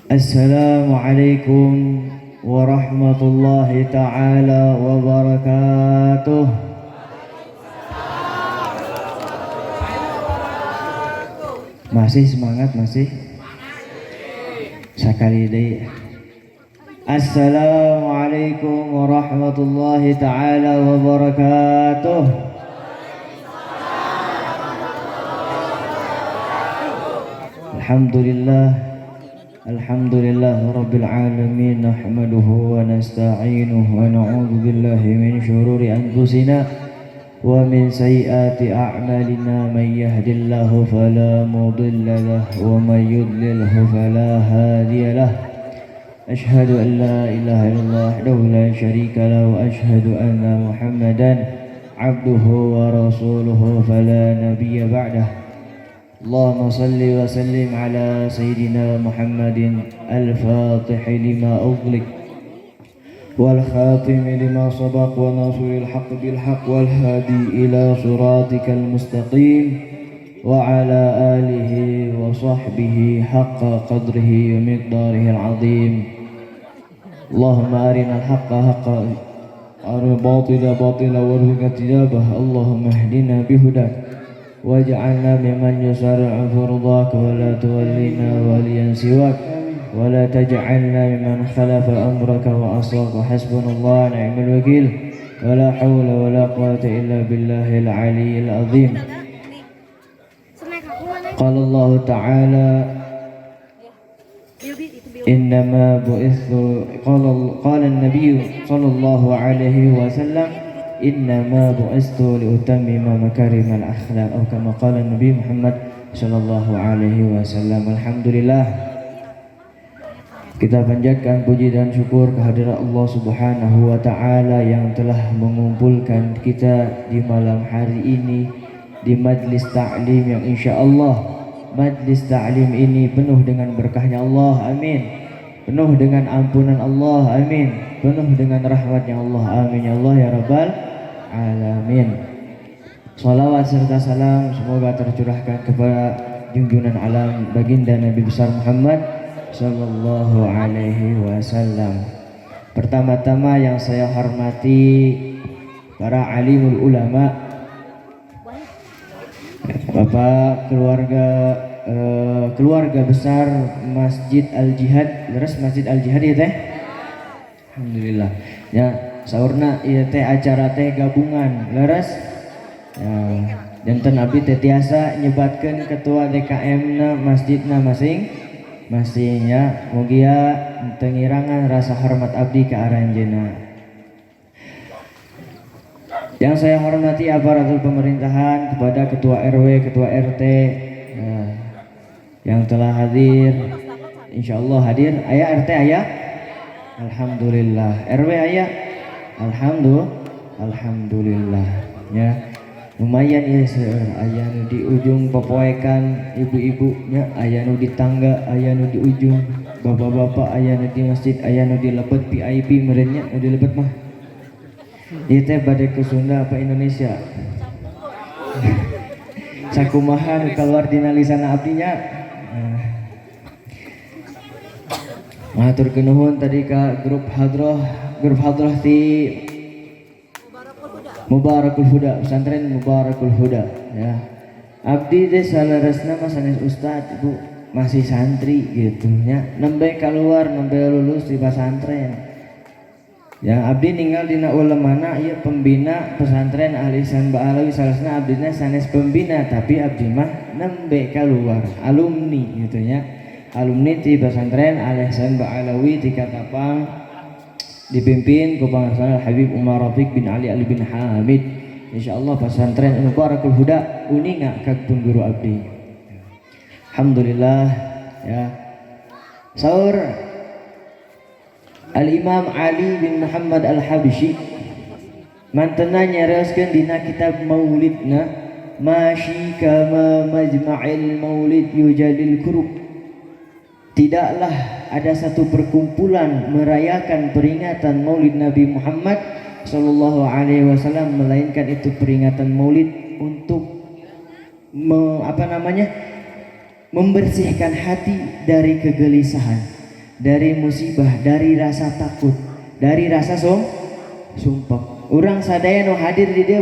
Assalamualaikum warahmatullahi ta'ala wabarakatuh. Masih semangat masih? Sekali deh. Assalamualaikum warahmatullahi ta'ala wabarakatuh. Alhamdulillah rabbil alamin, nahmaduhu wa nasta'inuhu wa na'udzu billahi min syururi anfusina wa min sayyiati a'malina. Man yahdihillahu fala mudilla lahu wa man yudlilhu fala hadiya lahu. Asyhadu an la ilaha illallah wahdahu la syarika lahu wa asyhadu anna Muhammadan abduhu wa rasuluhu fala nabiyya ba'dahu. اللهم صل وسلم على سيدنا محمد الفاتح لما أغلق والخاتم لما سبق وناصر الحق بالحق والهادي إلى صراطك المستقيم وعلى آله وصحبه حق قدره ومقداره العظيم. اللهم أرنا الحق حقا وأرنا الباطل باطلا وارزقنا اجتنابه. اللهم اهدنا بهداك واجعلنا ممن يسارع في رضاك ولا تولنا وليا سواك ولا تجعلنا ممن خلف أمرك وعصاك. وحسبنا الله ونعم الوكيل ولا حول ولا قوة إلا بالله العلي العظيم. قال الله تعالى إنما بعثت قال النبي صلى الله عليه وسلم innama bu'istu liutammima makarimal akhlaq atau kama qala Nabi Muhammad sallallahu alaihi wasallam. Alhamdulillah, kita panjatkan puji dan syukur kehadirat Allah Subhanahu wa taala yang telah mengumpulkan kita di malam hari ini di majlis ta'lim yang insyaallah majlis ta'lim ini penuh dengan berkahnya Allah, amin. Penuh dengan ampunan Allah, amin. Penuh dengan rahmatnya Allah, amin ya Allah ya rabbal alamin. Salawat serta salam semoga tercurahkan kepada junjungan alam baginda Nabi besar Muhammad sallallahu alaihi wasallam. Pertama-tama yang saya hormati para alimul ulama, Bapak keluarga besar Masjid Al Jihad, leres Masjid Al Jihad ya teh. Alhamdulillah. Ya, saurna ieu teh acara teh gabungan leres. Ya, janten abdi teh tiasa nyebatkeun ketua DKM-na masjidna masing-masing ya. Mugia teu ngirangan rasa hormat abdi ka aranjeunna. Yang saya hormati aparatur pemerintahan, kepada ketua RW, ketua RT ya, yang telah hadir. Insyaallah hadir. Aya RT aya? Alhamdulillah. RW aya? Alhamdulillah ya. Lumayan ya seueur, aya nu di ujung popoekan ibu-ibu nya, aya nu di tangga, aya nu di ujung bapak-bapak, aya nu di masjid, aya nu di lebet VIP meureun nya, nu di lebet mah. Ieu teh bade ke Sunda apa Indonesia? Sakumaha nu kaluar dina lisanna abdi nya. Matur nuhun tadi ka grup hadrah ti Mubarakul Huda, pesantren Mubarakul Huda ya. Abdi teh salaresna mah sanes ustad, Ibu, masih santri gitu nya. Nembe keluar, nembe lulus di pesantren. Ya, abdi ninggal dina ulamana ieu pembina pesantren Al Ihsan Ba'alawi, salasna abdina sanes pembina, tapi abdi mah nembe keluar alumni gitu nya. Alumni di pesantren Al Ihsan Ba'alawi di Katapang, dipimpin ku Pangarsana Habib Umar Rafiq bin Ali bin Hamid. Insyaallah pesantren Mubarakul Huda uninga kagpun guru abdi. Alhamdulillah ya. Saur Al-Imam Ali bin Muhammad Al-Habsyi mantena nyareoskeun dina kitab maulidna, masyi kama majma'il maulid yujadil kurub. Tidaklah ada satu perkumpulan merayakan peringatan Maulid Nabi Muhammad Sallallahu Alaihi Wasallam, melainkan itu peringatan Maulid untuk membersihkan hati dari kegelisahan, dari musibah, dari rasa takut, dari rasa sumpah. Urang sadaya nu hadir di dia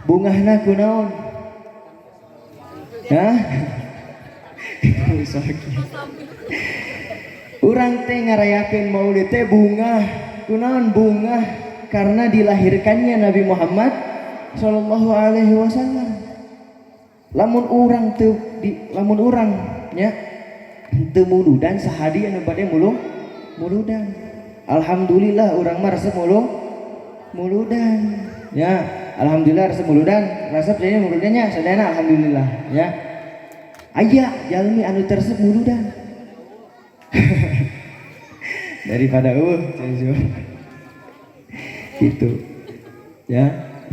bungahna kunaon? Hah? Urang teh ngarayakeun maulid teh bunga. Kunaon bunga? Karena dilahirkannya Nabi Muhammad sallallahu alaihi wasallam. Lamun urang nya teu muludan sahadi anu bade muludan. Alhamdulillah urang mah resep muludan. Ya, alhamdulillah resep muludan. Resep jadi muludannya sadayana alhamdulillah ya. Aya jalmi anu tersep muludan. Daripada gitu ya.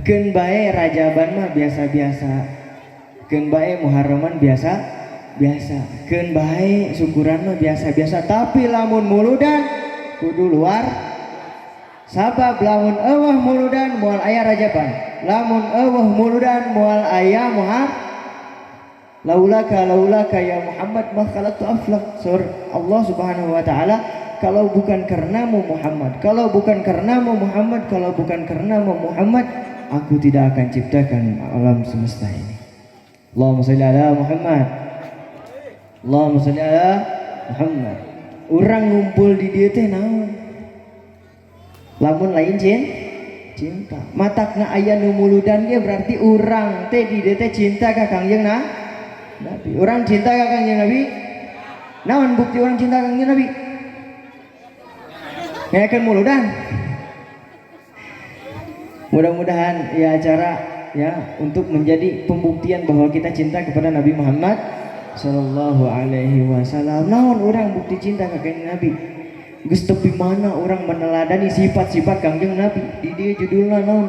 Keun bae Rajaban mah biasa-biasa, keun bae Muharraman biasa, keun bae syukuran mah biasa-biasa, tapi lamun muludan kudu luar sabab. Lamun eueuh muludan moal aya Rajaban, lamun eueuh muludan moal aya laulaka ya Muhammad ma khalaqtu aflak. Sur Allah Subhanahu wa taala, kalau bukan karenamu Muhammad, kalau bukan karenamu Muhammad, kalau bukan karenamu Muhammad, aku tidak akan ciptakan alam semesta ini. Allahumma shalli ala Muhammad. Allahumma shalli ala Muhammad. Urang ngumpul di dieu teh naon? Lamun lain cinta. Matakna aya nu muludan ge berarti urang teh di dieu teh cinta ka Kangjeng Nabi. Urang cinta ka Kangjeng Nabi. Naon bukti urang cinta ka Kangjeng Nabi? Ngayakeun muludan. Mudah-mudahan ya acara ya untuk menjadi pembuktian bahwa kita cinta kepada Nabi Muhammad sallallahu alaihi wasallam. Naon urang bukti cinta ka Kangjeng Nabi? Geus tepi mana urang meneladani sifat-sifat Kangjeng Nabi. Di dieu judulna naon?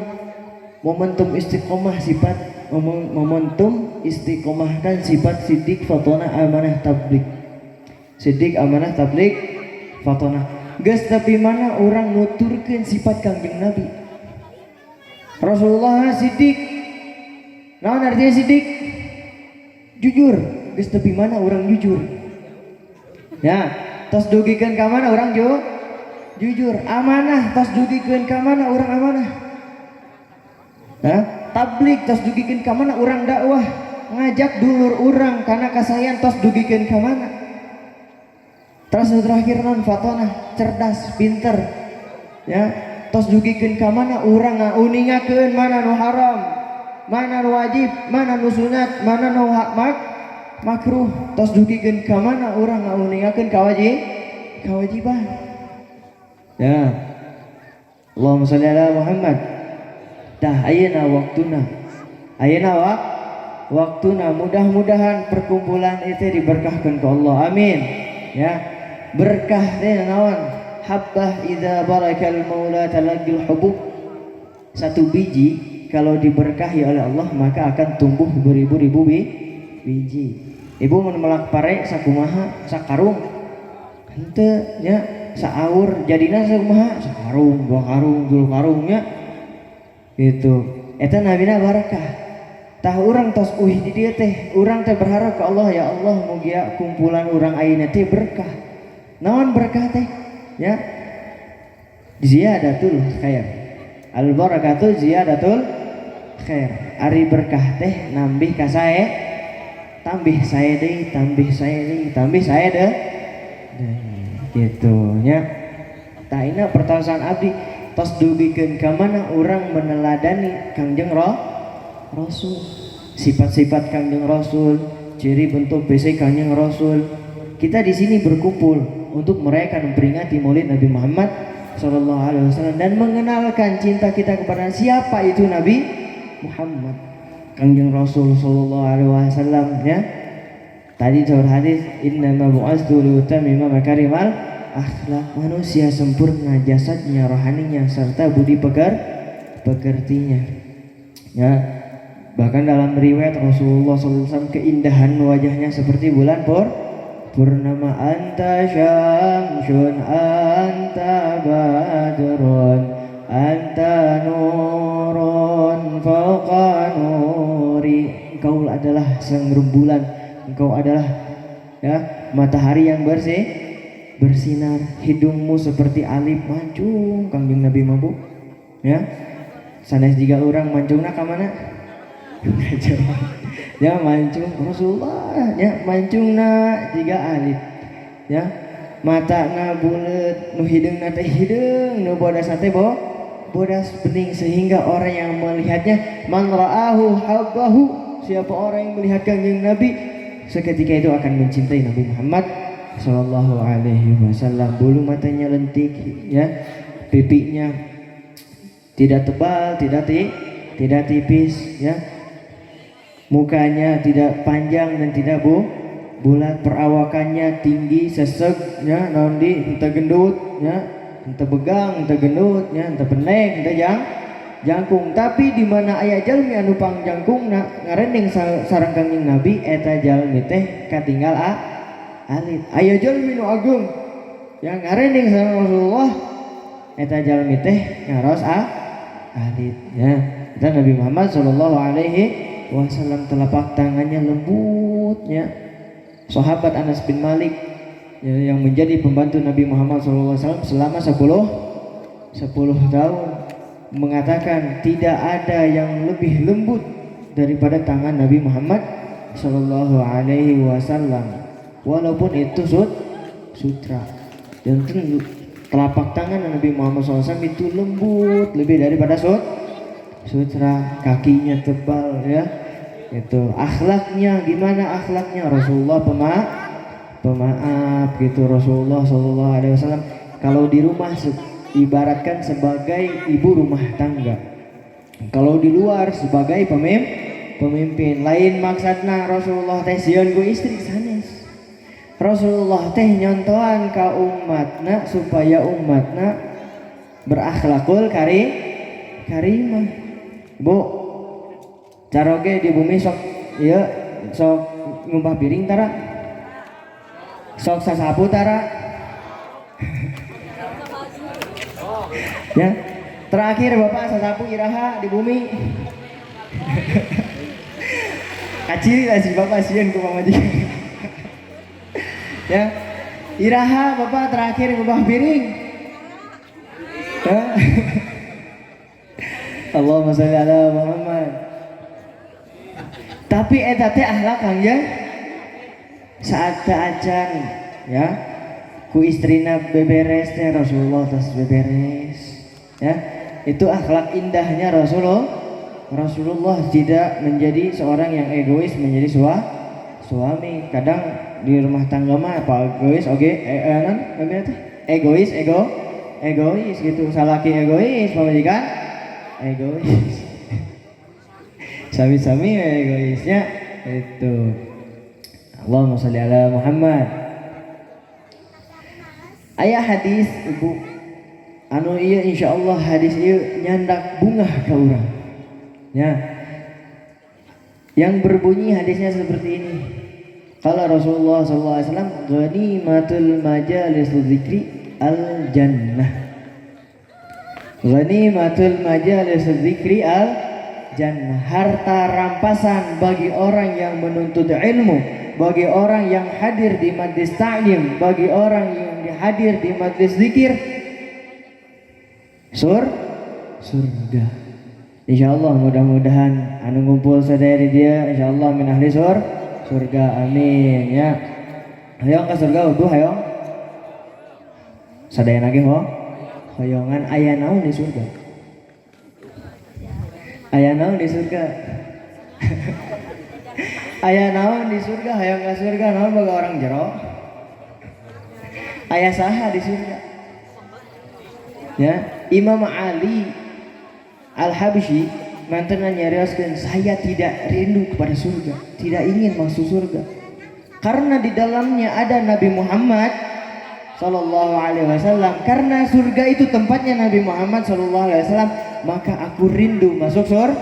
Momentum istiqomah sifat momentum istiqomah dan sifat siddiq fatonah amanah tabligh. Siddiq amanah tabligh fatonah. Geus tepi mana urang nuturkeun sifat Kangjeng Nabi? Rasulullah siddiq. Naon artinya siddiq? Jujur. Geus tepi mana urang jujur? Ya, tos dugikeun ka mana urang jujur. Amanah tos dugikeun ka mana urang amanah? Hah? Tabligh tos dugikeun ka mana urang dakwah? Ngajak dulur urang kana kasayan tos dugikeun ka mana? Terus terakhir non fatonah, cerdas, pinter. Ya, tos dugikeun ka mana urang ngauningakeun mana nu haram, mana nu wajib, mana nu sunat, mana nu makruh. Tos dugikeun ka mana urang ngauningakeun kewajiban. Ya. Allahumma shalli ala Muhammad. Tah ayeuna waktuna. Ayeuna waktuna, mudah-mudahan perkumpulan itu diberkahkan ke Allah. Amin. Ya. Berkah teh naon? Habbah idza barakal maula talaqil hubub. Satu biji kalau diberkahi oleh Allah maka akan tumbuh beribu-ribu biji. Ibu mun melak pare sakumaha? Sakarung. Henteu nya saaur jadina sakumaha? Sakarung, 2 karung, 3 karung nya. Gitu. Eta nabina barakah. Tah urang tos uih di dieu teh, urang teh berharap ke Allah, ya Allah mugia kumpulan urang ayeuna teh berkah. Naon berkah teh? Ya. Ziyadatul khair. Al barakatu ziyadatul khair. Ari berkah teh nambih ka sae, tambih sae deui, tambih sae deui, tambih sae deui. Gitu nya. Tah ina pertasan abdi tos dugikeun ka mana urang meneladani Kangjeng Rasul. Sifat-sifat Kangjeng Rasul, ciri bentuk fisik Kangjeng Rasul. Kita di sini berkumpul untuk merayakan memperingati Maulid Nabi Muhammad sallallahu alaihi wasallam dan mengenalkan cinta kita kepada siapa itu Nabi Muhammad, Kangjeng Rasul sallallahu alaihi wasallam ya. Tadi dalam hadis innama bu'astu liutammima makarimal akhlak. Manusia sempurna jasadnya, rohaninya serta budi pekertinya. Ya. Bahkan dalam riwayat Rasulullah SAW keindahan wajahnya seperti bulan purnama. Anta syamsun, anta badrun, anta nurun fauqa nuri. Engkau adalah sang rembulan, engkau adalah ya matahari yang bersinar, hidungmu seperti alif mancung Kangjeng Nabi mabu. Ya. Sanes jika orang mancungna ka mana? Ya mancung Rasulullah, ya mancungna jika alif. Ya. Matana bulet, nu hidungna teh hideung, nu bodas teh bodas bening, sehingga orang yang melihatnya man ra'ahu habbahu, siapa orang yang melihat Kangjeng Nabi seketika itu akan mencintai Nabi Muhammad sallallahu alaihi wasallam. Bulu matanya lentik, ya, pipinya tidak tebal, tidak tipis, ya, mukanya tidak panjang dan tidak bulat, perawakannya tinggi, sesek, ya, nondi, ente gendut, ya, ente begang, ente gendut, ya, ente pendek, ente jangkung. Tapi di mana aya jalmi anu pangjangkungna ngarending sareng Kangjeng Nabi, eta jalmi teh katinggal alit. Aya jalmi nu agung yang ngarending sareng Rasulullah, eta jalmi teh ngaros alit, ya. Dan Nabi Muhammad sallallahu alaihi wasallam telapak tangannya lembutnya. Sahabat Anas bin Malik, ya, yang menjadi pembantu Nabi Muhammad sallallahu alaihi wasallam selama 10 tahun, mengatakan tidak ada yang lebih lembut daripada tangan Nabi Muhammad sallallahu alaihi wasallam, walaupun itu sutra. Dan telapak tangan Nabi Muhammad SAW itu lembut lebih daripada sutra. Kakinya tebal, ya. Itu akhlaknya gimana? Akhlaknya Rasulullah pemaaf gitu. Rasulullah sallallahu alaihi wasallam kalau di rumah ibaratkan sebagai ibu rumah tangga, kalau di luar sebagai pemimpin. Lain maksudna Rasulullah teh sieun ku istri sanes. Rasulullah teh nyontohan ka umatna supaya umatna berakhlakul karimah. Bu, caroge di bumi sok ieu sok ngumpah piring tara, sok sasapu tara. Ya, terakhir Bapak sasapu iraha di bumi. Kaciri lah si Bapak sieun ku pamajikan. Ya, iraha Bapak terakhir ngumpah piring. Ya. Allahumma sholli ala Muhammad. Tapi eta teh akhlak Kangjeng saat acan, ya, ku istrina beberes teh Rasulullah tas beberes, ya, itu akhlak indahnya Rasulullah tidak menjadi seorang yang egois menjadi suami. Kadang di rumah tangga mah apa egois oge, egois gitu. Salaki egois, pamajikan egois. Sami-sami egoisnya itu. Allahumma sholli ala Muhammad. Aya hadis Ibu anu ieu insyaallah hadis ieu nyandak bungah ka urang. Ya. Yang berbunyi hadisnya seperti ini. Qala Rasulullah sallallahu alaihi wasallam, "Ghanimatul majalis dzikri al-jannah." Ghanimatul majalis dzikri al-jannah. Harta rampasan bagi orang yang menuntut ilmu, bagi orang yang hadir di majlis ta'lim, bagi orang yang hadir di majlis zikir, surga. Insyaallah mudah-mudahan anu ngumpul sadaya dia insyaallah min ahli surga, amin, ya. Hayang ka surga utuh hayang. Sadaya nage ho. Hoyongan aya naon di surga? Aya naon di surga? Aya naon di surga? Hayang ka surga naon boga orang jero? Aya saha di surga? Ya, Imam Ali Al-Habsyi mantenan nyarioskeun, saya tidak rindu kepada surga, tidak ingin masuk surga, karena di dalamnya ada Nabi Muhammad sallallahu alaihi wasallam. Karena surga itu tempatnya Nabi Muhammad sallallahu alaihi wasallam, maka aku rindu masuk surga.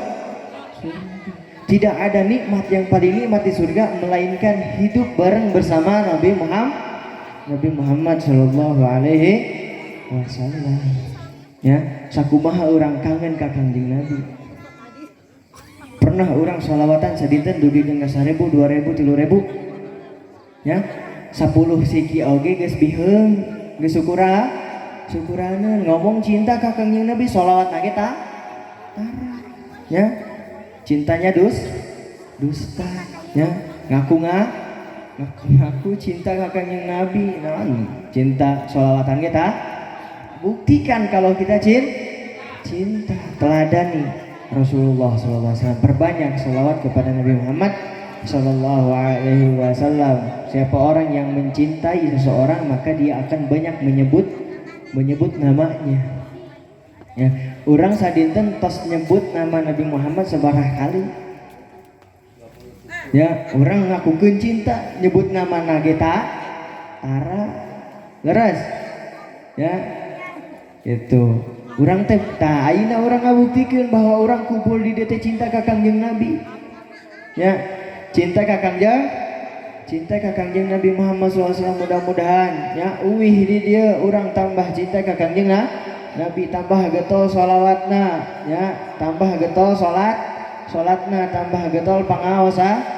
Tidak ada nikmat yang paling nikmat di surga melainkan hidup bareng bersama Nabi Muhammad sallallahu alaihi wasallam. Ya, sakumaha orang kangen ka Kangjeng Nabi. Pernah orang sholawatan sadinten dugi ka 1000, 2000, 3000. Ya, 10 siki oge geus biheung geus syukuraneun ngomong cinta ka Kangjeng Nabi sholawat na tara ya cintanya dusta ya ngaku cinta ka Kangjeng Nabi naon cinta sholawatan kita buktikan kalau kita cinta teladani Rasulullah SAW perbanyak sholawat kepada Nabi Muhammad Sallallahu Alaihi Wasallam. Siapa orang yang mencintai seseorang maka dia akan banyak menyebut namanya. Ya, orang sadinten tos nyebut nama Nabi Muhammad sebarah kali. Ya, orang ngakukeun cinta nyebut nama nageta tara leres. Ya, itu. Orang teh tah ayeuna urang ngabuktikeun bahwa orang kumpul di dieu teh cinta ka Kangjeng Nabi. Ya, cinta ka Kangjeng Nabi Muhammad SAW mudah-mudahan ya uwih di dia urang tambah cinta ka Kangjeng Nabi tambah getol sholawatna ya tambah getol sholatna tambah getol pangaosana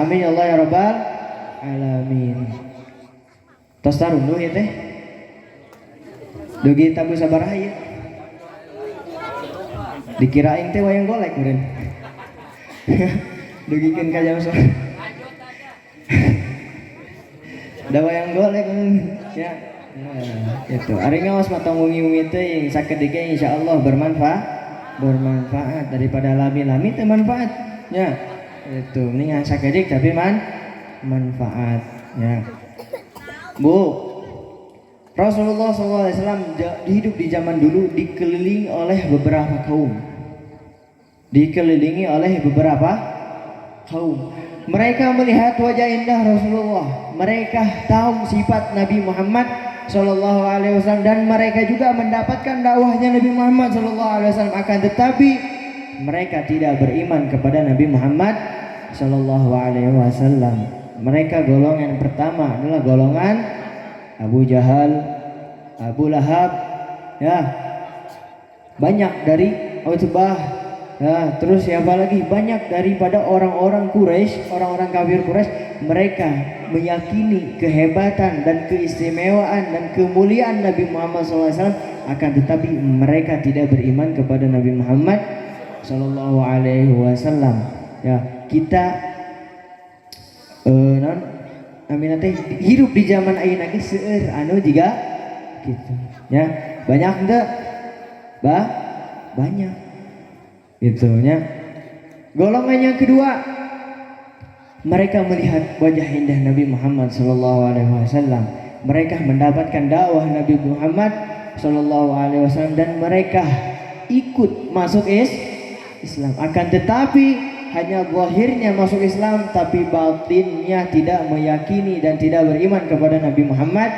amin ya Allah ya rabbal alamin. Tos tarunduh ieu teh dugi tabu sabaraha ieu dikirain teh wayang golek meureun dugikeun ka jam sholat da wayang golek ya itu ari ngaos mah tong wengi-wengi teh sakedik insyaallah bermanfaat daripada lami-lami teh manfaat ya itu mendingan sakedik tapi manfaat ya Bu. Rasulullah SAW hidup di zaman dulu dikelilingi oleh beberapa kaum. Mereka melihat wajah indah Rasulullah. Mereka tahu sifat Nabi Muhammad Sallallahu Alaihi Wasallam dan mereka juga mendapatkan dakwahnya Nabi Muhammad Sallallahu Alaihi Wasallam. Akan tetapi mereka tidak beriman kepada Nabi Muhammad Sallallahu Alaihi Wasallam. Mereka golongan pertama adalah golongan Abu Jahal, Abu Lahab, ya banyak dari Utbah, ya terus siapa lagi banyak daripada orang-orang Quraisy, orang-orang kafir Quraisy. Mereka meyakini kehebatan dan keistimewaan dan kemuliaan Nabi Muhammad SAW, akan tetapi mereka tidak beriman kepada Nabi Muhammad Sallallahu Alaihi Wasallam. Ya kita Amin teh hidup di zaman ayeuna ge seueur anu jiga gitu. Ya, banyak henteu? Banyak. Gitu nya. Golongan yang kedua, mereka melihat wajah indah Nabi Muhammad sallallahu alaihi wasallam. Mereka mendapatkan dakwah Nabi Muhammad sallallahu alaihi wasallam dan mereka ikut masuk Islam. Akan tetapi hanya zahirnya masuk Islam tapi batinnya tidak meyakini dan tidak beriman kepada Nabi Muhammad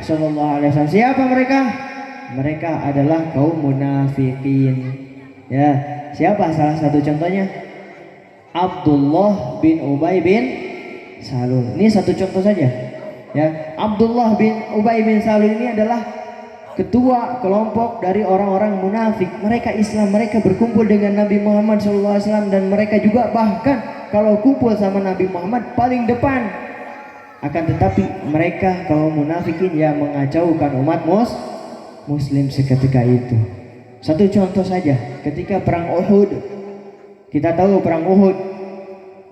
sallallahu alaihi wasallam. Siapa mereka? Mereka adalah kaum munafikin. Ya, siapa salah satu contohnya? Abdullah bin Ubay bin Salul. Ini satu contoh saja. Ya, Abdullah bin Ubay bin Salul ini adalah ketua kelompok dari orang-orang munafik. Mereka Islam, mereka berkumpul dengan Nabi Muhammad SAW dan mereka juga bahkan kalau kumpul sama Nabi Muhammad paling depan. Akan tetapi mereka kaum munafikin yang mengacaukan umat muslim seketika itu. Satu contoh saja, ketika perang Uhud. Kita tahu perang Uhud.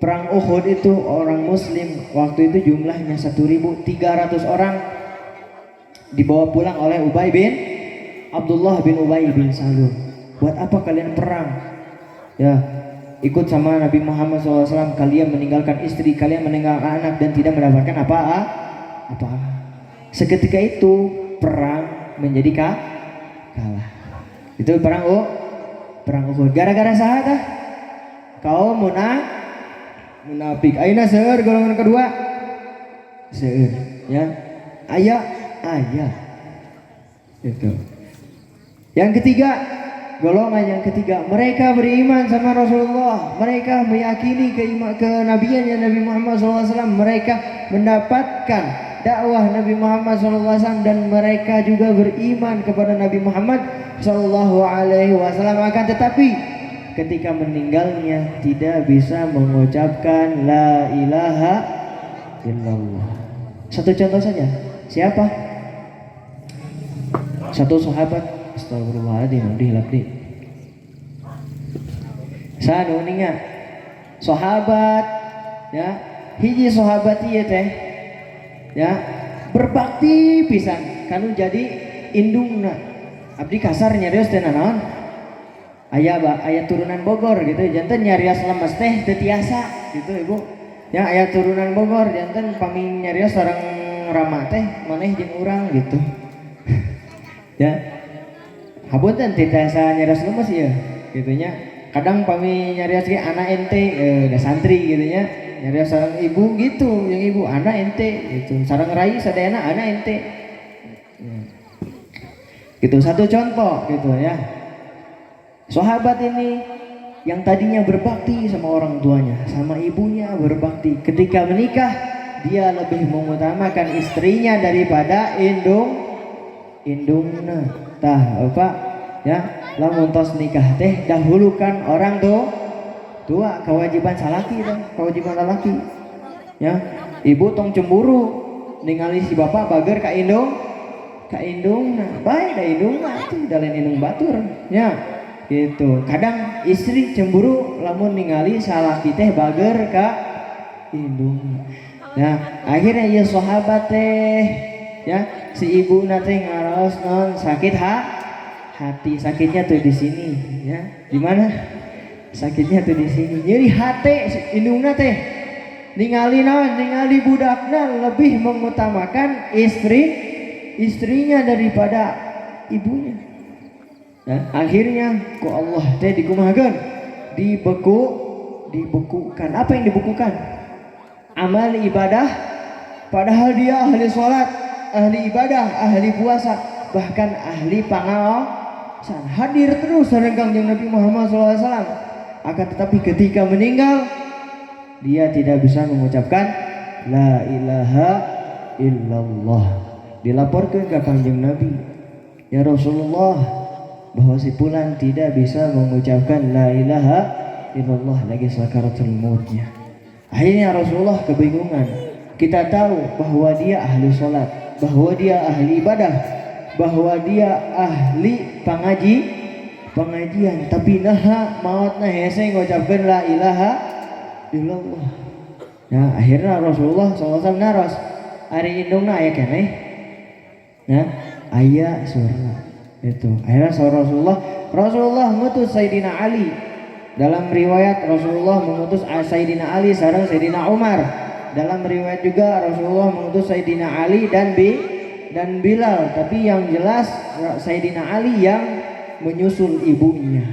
Perang Uhud itu orang muslim waktu itu jumlahnya 1.300 orang dibawa pulang oleh Abdullah bin Ubay bin Salul. Buat apa kalian perang? Ya, ikut sama Nabi Muhammad SAW. Kalian meninggalkan istri, kalian meninggalkan anak dan tidak mendapatkan apa. Seketika itu perang menjadi kalah. Itu perang Uhud. Gara-gara sahadah kaum munafik. Aina seueur golongan kedua. Seueur, ya. Ayah itu. Yang ketiga, golongan yang ketiga, mereka beriman sama Rasulullah. Mereka meyakini kenabiannya Nabi Muhammad SAW. Mereka mendapatkan dakwah Nabi Muhammad SAW dan mereka juga beriman kepada Nabi Muhammad SAW. Akan tetapi ketika meninggalnya tidak bisa mengucapkan la ilaha illallah. Satu contoh saja. Siapa? Satu sahabat. Astagfirullahaladzim, dihilap di. Sanu ninga. Sahabat, ya, hiji sahabat ieu teh, ya, berbakti pisan kanu jadi indungna. Abdi kasar nyarios teh naon? Aya turunan Bogor gitu, janten nyarios lemes teh teu tiasa gitu Ibu. Ya aya turunan Bogor janten pami nyarios sareng rama teh maneh jeung urang gitu. Ya. Hapunten teu tiasa nyarios lemes ieu gitu nya. Kadang pami nyarios ge anak ente da santri gitu nya. Nyarios sareng ibu gitu, yang ibu anak ente gitu. Sareng rai sadayana anak ente. Gitu satu contoh gitu ya. Sahabat ini yang tadinya berbakti sama orang tuanya, sama ibunya berbakti. Ketika menikah, dia lebih mengutamakan istrinya daripada indungna. Tah, apa? Ya, lamun tos nikah teh dahulukan orang tua, kewajiban salaki teh, kewajiban lalaki. Ya, ibu tong cemburu ningali si bapak bager ka indungna. Bae da indungna tuh dalen indung batur. Ya. Gitu. Kadang istri cemburu lamun ningali salaki teh bager ka indung. Nah, akhirnya ieu sahabat teh ya si ibu teh ngaraos non sakit hati. Sakitnya tuh di sini ya. Di mana? Sakitnya tuh di sini. Nyeri hati indungna teh. Ningali budakna lebih mengutamakan istrinya daripada ibunya. Nah, akhirnya ku Allah teh dikumahakeun dibekukan. Apa yang dibekukan? Amal ibadah, padahal dia ahli sholat, ahli ibadah, ahli puasa, bahkan ahli pangaosan, hadir terus sareng Kangjeng Nabi Muhammad SAW. Akan tetapi ketika meninggal dia tidak bisa mengucapkan la ilaha illallah. Dilaporkan ke Kangjeng Nabi, ya Rasulullah, bahwa si fulan tidak bisa mengucapkan la ilaha illallah lagi sakaratul mautnya. Akhirnya Rasulullah kebingungan. Kita tahu bahwa dia ahli sholat, bahwa dia ahli ibadah, bahwa dia ahli pengajian, tapi naha mautna hese ngucapkeun la ilaha illallah. Nah, akhirnya Rasulullah SAW naros ari indungna aya keneh. Nah, aya surga. Itu akhirnya Rasulullah mengutus Sayyidina Ali. Dalam riwayat Rasulullah mengutus Sayyidina Ali sareng Sayyidina Umar. Dalam riwayat juga Rasulullah mengutus Sayyidina Ali dan Bilal. Tapi yang jelas Sayyidina Ali yang menyusul ibunya.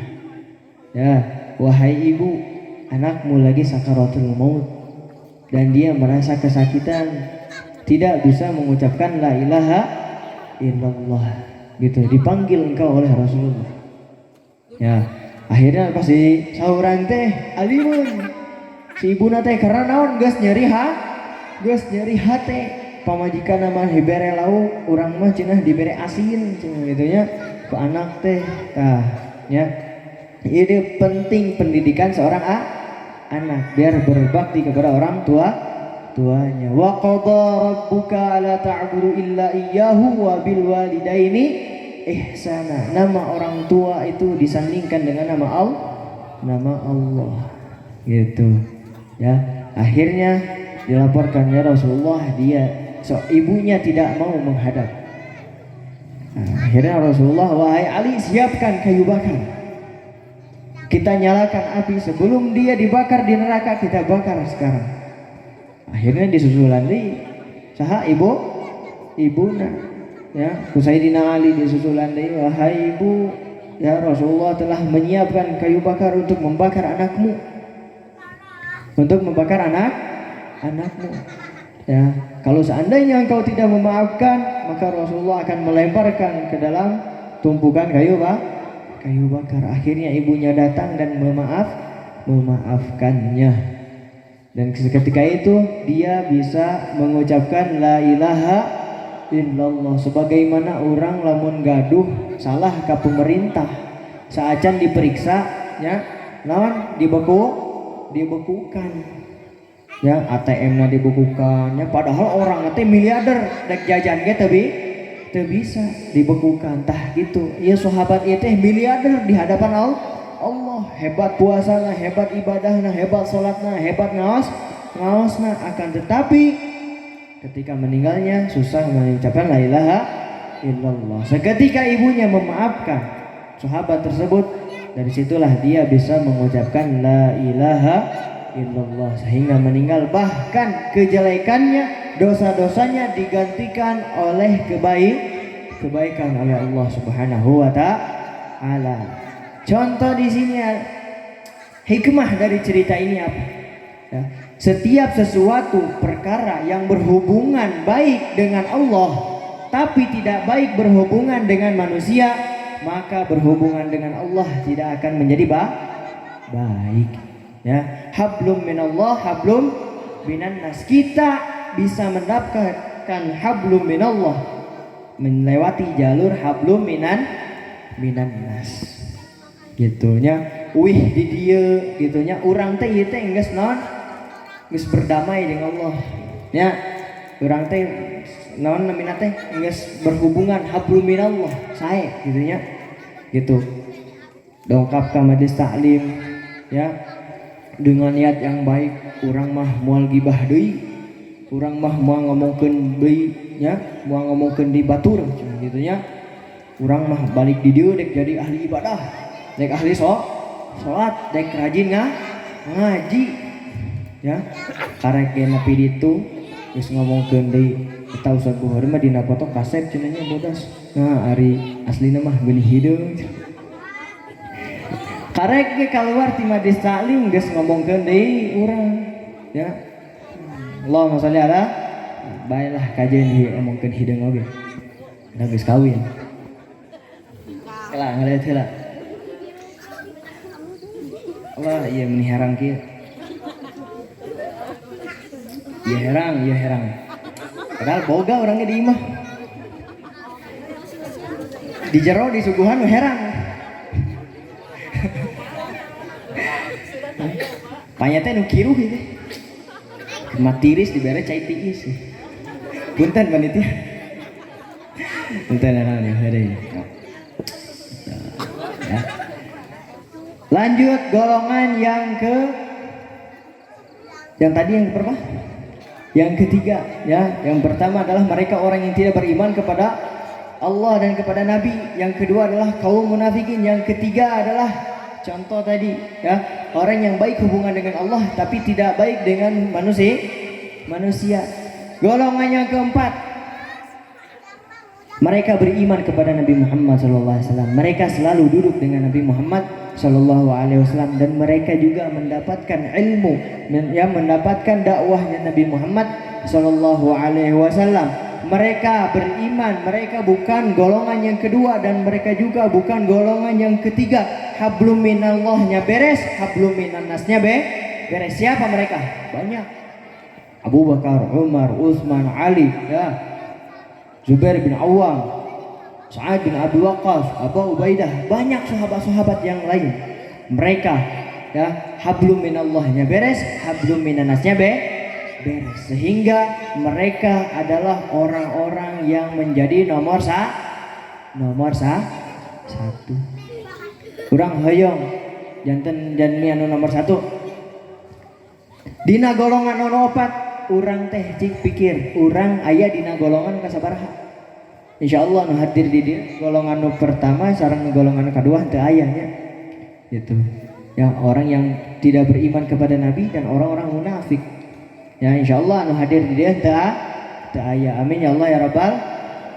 Ya, wahai ibu, anakmu lagi sakaratul maut dan dia merasa kesakitan, tidak bisa mengucapkan la ilaha illallah. Gitu dipanggil engkau oleh Rasulullah. Ya, akhirnya pasti sahuran teh alimun si ibuna teh karena naon geus nyeri hate pamajikan mah dibere lauk, urang mah cenah dibere asin cenah gitu nya ku anak teh. Tah ya, ini penting pendidikan seorang anak biar berbakti kepada orang tuanya. Wa qadha rabbuka alla ta'budu illa iyyahu wa bil walidaini ihsana. Nama orang tua itu disandingkan dengan nama Allah. Gitu. Ya, akhirnya dilaporkan ya Rasulullah ibunya tidak mau menghadap. Nah, akhirnya Rasulullah, wahai Ali, siapkan kayu bakar. Kita nyalakan api sebelum dia dibakar di neraka, kita bakar sekarang. Akhirnya disusulan di saha ibuna ya Sayyidina Ali disusulan di, wahai ibu, ya Rasulullah telah menyiapkan kayu bakar untuk membakar anakmu, anakmu ya. Kalau seandainya engkau tidak memaafkan, maka Rasulullah akan melemparkan ke dalam tumpukan kayu bakar. Akhirnya ibunya datang dan memaafkannya. Dan ketika itu dia bisa mengucapkan la ilaha illallah. Sebagaimana orang lamun gaduh salah ke pemerintah, saacan diperiksa ya naon dibekukan ya ATM na dibekukan ya, padahal orang teh miliarder dek jajan ge teu bisa dibekukan tah gitu ya. Sahabat ieu teh miliarder di hadapan Allah, hebat puasana, hebat ibadahna, hebat salatna, hebat ngaosna, akan tetapi ketika meninggalnya susah mengucapkan la ilaha illallah. Seketika ibunya memaafkan sahabat tersebut, dari situlah dia bisa mengucapkan la ilaha illallah sehingga meninggal. Bahkan kejelekannya, dosa-dosanya digantikan oleh kebaikan oleh Allah Subhanahu wa taala. Contoh di sini hikmah dari cerita ini apa? Ya, setiap sesuatu perkara yang berhubungan baik dengan Allah tapi tidak baik berhubungan dengan manusia, maka berhubungan dengan Allah tidak akan menjadi baik. Ya, hablum minallah, hablum minan nas. Kita bisa mendapatkan hablum minallah melewati jalur hablum minan nas. Gitunya, wih di dieu gitunya, urang teh ieu teh geus naon? Geus berdamai dengan Allah. Ya, urang teh naon namina teh geus berhubungan hablum minallah sae gitunya. Gitu. Dongkap ka majelis taklim ya dengan niat yang baik, urang mah moal gibah deui, urang mah moal ngomongkeun deui nya, moal ngomongkeun di batur gitunya. Urang mah balik di dieu dek jadi ahli ibadah, dek ahli sholat, dek rajin ngaji ya. Karek ge nepi ditu geus ngomongkeun deui eta Ustaz Bukhari mah dina foto kasep cenah nya bodas. Nah ari aslina mah geuning hideung. Karek ge kaluar ti majelis taklim geus ngomongkeun deui urang ya. Allahumma sholli ala, baiklah kajian di ngomongkeun hideung oge. Da geus kawin. Kela ngaliat heula. Allah iya meni herang kieu. Ieu herang. Padahal boga orangnya di imah. Di jero di suguhan herang. Panya teh nu kiruh ieu teh. Matiris dibere cai tiis. Punten panitia. Punten naon ieu heureui. Ya. Lanjut golongan yang tadi yang berapa? Yang ketiga ya. Yang pertama adalah mereka orang yang tidak beriman kepada Allah dan kepada Nabi. Yang kedua adalah kaum munafikin. Yang ketiga adalah contoh tadi ya, orang yang baik hubungan dengan Allah tapi tidak baik dengan manusia. Golongan yang keempat, mereka beriman kepada Nabi Muhammad SAW. Mereka selalu duduk dengan Nabi Muhammad SAW dan mereka juga mendapatkan ilmu yang mendapatkan dakwahnya Nabi Muhammad SAW. Mereka beriman, mereka bukan golongan yang kedua dan mereka juga bukan golongan yang ketiga. Hablum minallahnya beres, hablum minan nasnya beres. Siapa mereka? Banyak. Abu Bakar, Umar, Utsman, Ali, ya. Zubair bin Awam, Sa'ad bin Abi Waqqas, Abu Ubaidah, banyak sahabat-sahabat yang lain. Mereka ya hablum minallahnya beres, hablum minannasnya beres. Sehingga mereka adalah orang-orang yang menjadi nomor satu. Urang hoyong janten anu nomor satu. Dina golongan nomor 4 urang teh cik pikir urang aya dina golongan kasabaraha. Insyaallah nu hadir di dieu golongan nu pertama sareng golongan kedua teu aya nya. Gitu. Ya, orang yang tidak beriman kepada Nabi dan orang-orang munafik. Ya, insyaallah anu hadir di dieu teu aya. Amin ya Allah ya rabbal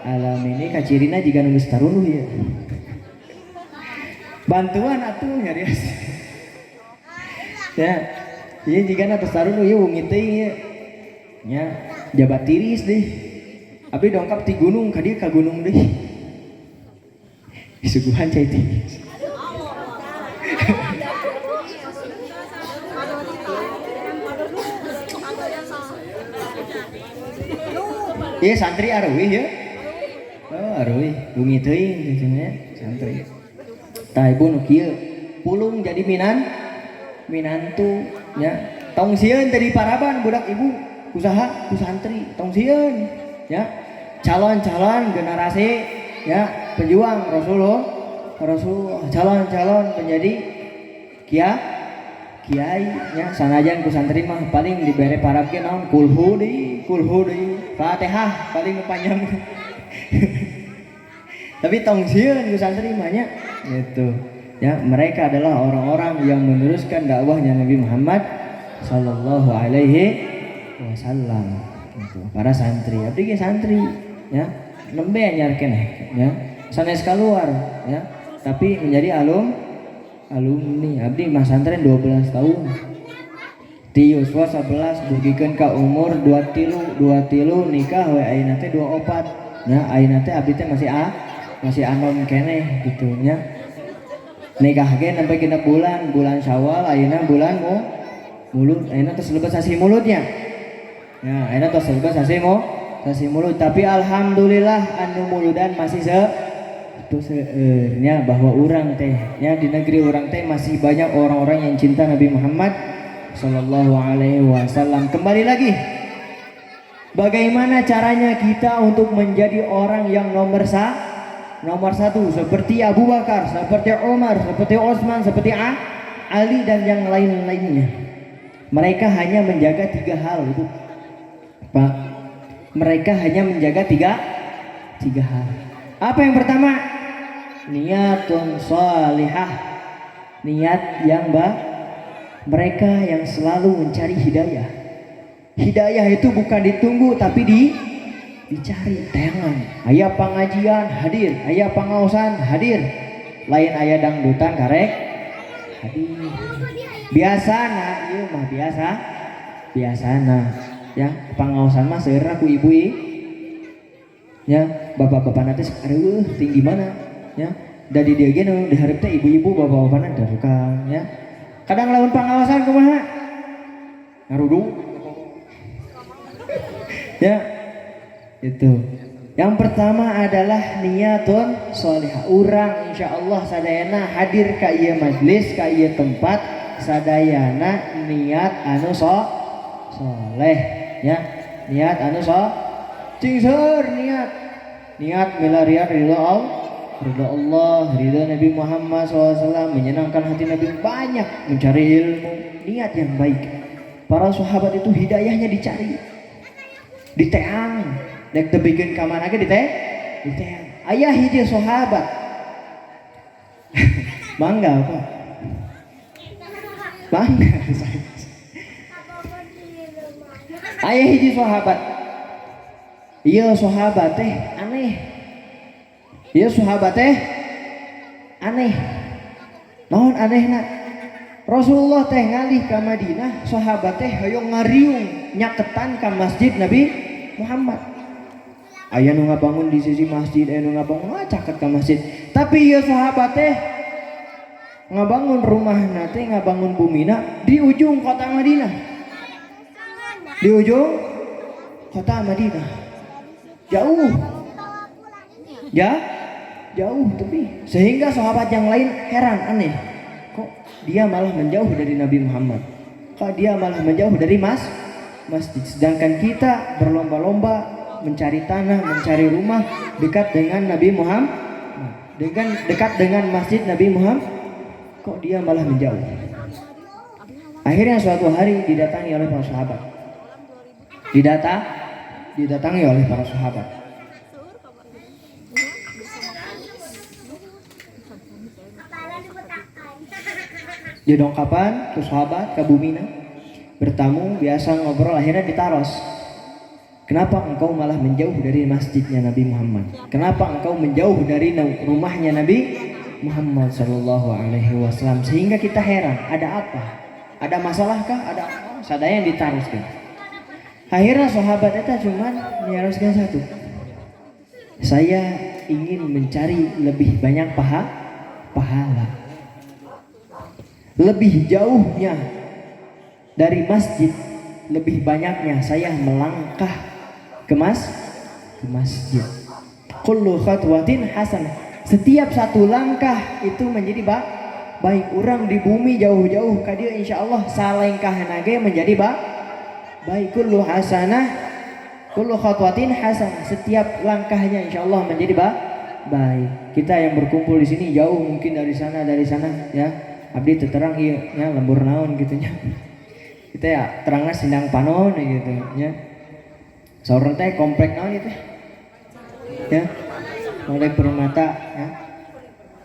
alamin. Ini kacirina jiga nu geus tarunuh ya. Bantuan atuh nyarios. Ya. Ieu jiga na tarunuh ieu wungit teuing ieu. Ya, jabat tiris deh. Abi dongkap ti gunung ka dieu ka gunung deh. Suguhan cai tiris. Iya santri areuih ya. Oh areuih, bungi teuing cenah santri. Tah ibu nu kieu pulung jadi minantu nya. tong sieun tadi paraban budak ibu usaha ku santri tong sieun ya calon-calon generasi ya pejuang Rasulullah calon-calon menjadi kiai ya sanajan ku santri mah paling dibere parab ge naon kulhu deui Fatihah paling panjang tapi tong sieun ku santri mah nya gitu ya mereka adalah orang-orang yang meneruskan dakwahnya Nabi Muhammad sallallahu alaihi wasallam gitu. Para santri abdi ge santri ya nembe anyar keneh ya sanes keluar ya tapi menjadi alumni abdi mah santren 12 tahun ti yuswa 11 dugikeun ka umur 23 nikah we ayeuna teh 24 nya ayeuna teh abdi teh masih anom keneh gitu nya nikah ge sampai genep bulan Syawal ayeuna bulan mulut ayeuna teh selebet sasi mulutnya ya ayeuna teh selebet sasi mulut tapi alhamdulillah anu muludan masih itu seernya bahwa orang teh ya di negeri orang teh masih banyak orang-orang yang cinta Nabi Muhammad sallallahu alaihi wasallam. Kembali lagi, bagaimana caranya kita untuk menjadi orang yang nomor satu seperti Abu Bakar, seperti Umar, seperti Utsman, seperti Ali dan yang lain-lainnya. Mereka hanya menjaga 3 hal itu, Pak. Mereka hanya menjaga tiga hal. Apa yang pertama? Niyatun shalihah, niat yang baik. Mereka yang selalu mencari hidayah. Hidayah itu bukan ditunggu tapi dicari. Tangan aya pengajian hadir, aya pengaosan hadir, lain aya dangdutan karek hadir. Biasana ieu mah biasana ya pengaosan mah seueur ku ibu ya bapak-bapak nanti aduh tinggi mana ya dari dia gini diharap teh ibu-ibu bapak-bapak nanti tukang ya kadang lawan pengawasan kumaha ngarudung ya itu yang pertama adalah niyatun sholihah urang insyaallah sadayana hadir ka ieu majlis ka ieu tempat sadayana niat anu soleh ya niat anu cing seur niat milarian ridho Allah, ridho Nabi Muhammad SAW, menyenangkan hati Nabi, banyak mencari ilmu, niat yang baik. Para sahabat itu hidayahnya dicari, diteang, dek tebikeun ka mana ge diteang. Aya hiji sahabat, bangga apa? Bangga. Aya hiji sahabat, iya sahabat teh aneh. Ieu sahabat teh aneh. Naon anehna? Rasulullah teh ngalih ka Madinah, sahabat teh hoyong ngariung nyaketan ka masjid Nabi Muhammad. Aya nu ngabangun di sisi masjid, aya nu ngabangun caket ka masjid. Tapi ieu sahabat teh ngabangun rumahna teh ngabangun bumina di ujung kota Madinah. Di ujung kota Madinah. Jauh. Ya? Jauh tapi sehingga sahabat yang lain heran aneh kok dia malah menjauh dari Nabi Muhammad, kok dia malah menjauh dari masjid, sedangkan kita berlomba-lomba mencari tanah, mencari rumah dekat dengan Nabi Muhammad, dekat dengan masjid Nabi Muhammad, kok dia malah menjauh. Akhirnya suatu hari didatangi oleh para sahabat, didatangi oleh para sahabat. Didongkapan ke sahabat ke bumina bertamu biasa ngobrol akhirnya ditaros. Kenapa engkau malah menjauh dari masjidnya Nabi Muhammad? Kenapa engkau menjauh dari rumahnya Nabi Muhammad sallallahu alaihi wasallam? Sehingga kita heran, ada apa? Ada masalahkah? Ada apa? Sadaya yang ditaroskan. Akhirnya sahabat itu cuman nyaroskan satu. Saya ingin mencari lebih banyak pahala. Lebih jauhnya dari masjid, lebih banyaknya saya melangkah ke masjid. Kullu khatwatin hasanah. Setiap satu langkah itu menjadi baik. Urang di bumi jauh-jauh ka dieu insyaallah salengkahna ge menjadi baik. Kullu hasanah kullu khatwatin hasanah, setiap langkahnya insyaallah menjadi baik. Kita yang berkumpul di sini jauh mungkin dari sana ya. Abdi terang ieu nya lembur naon gitu nya. Kita ya terangna sindang panon gitu nya. Saur teh komplek naon itu? Ya. Komplek Permata ya.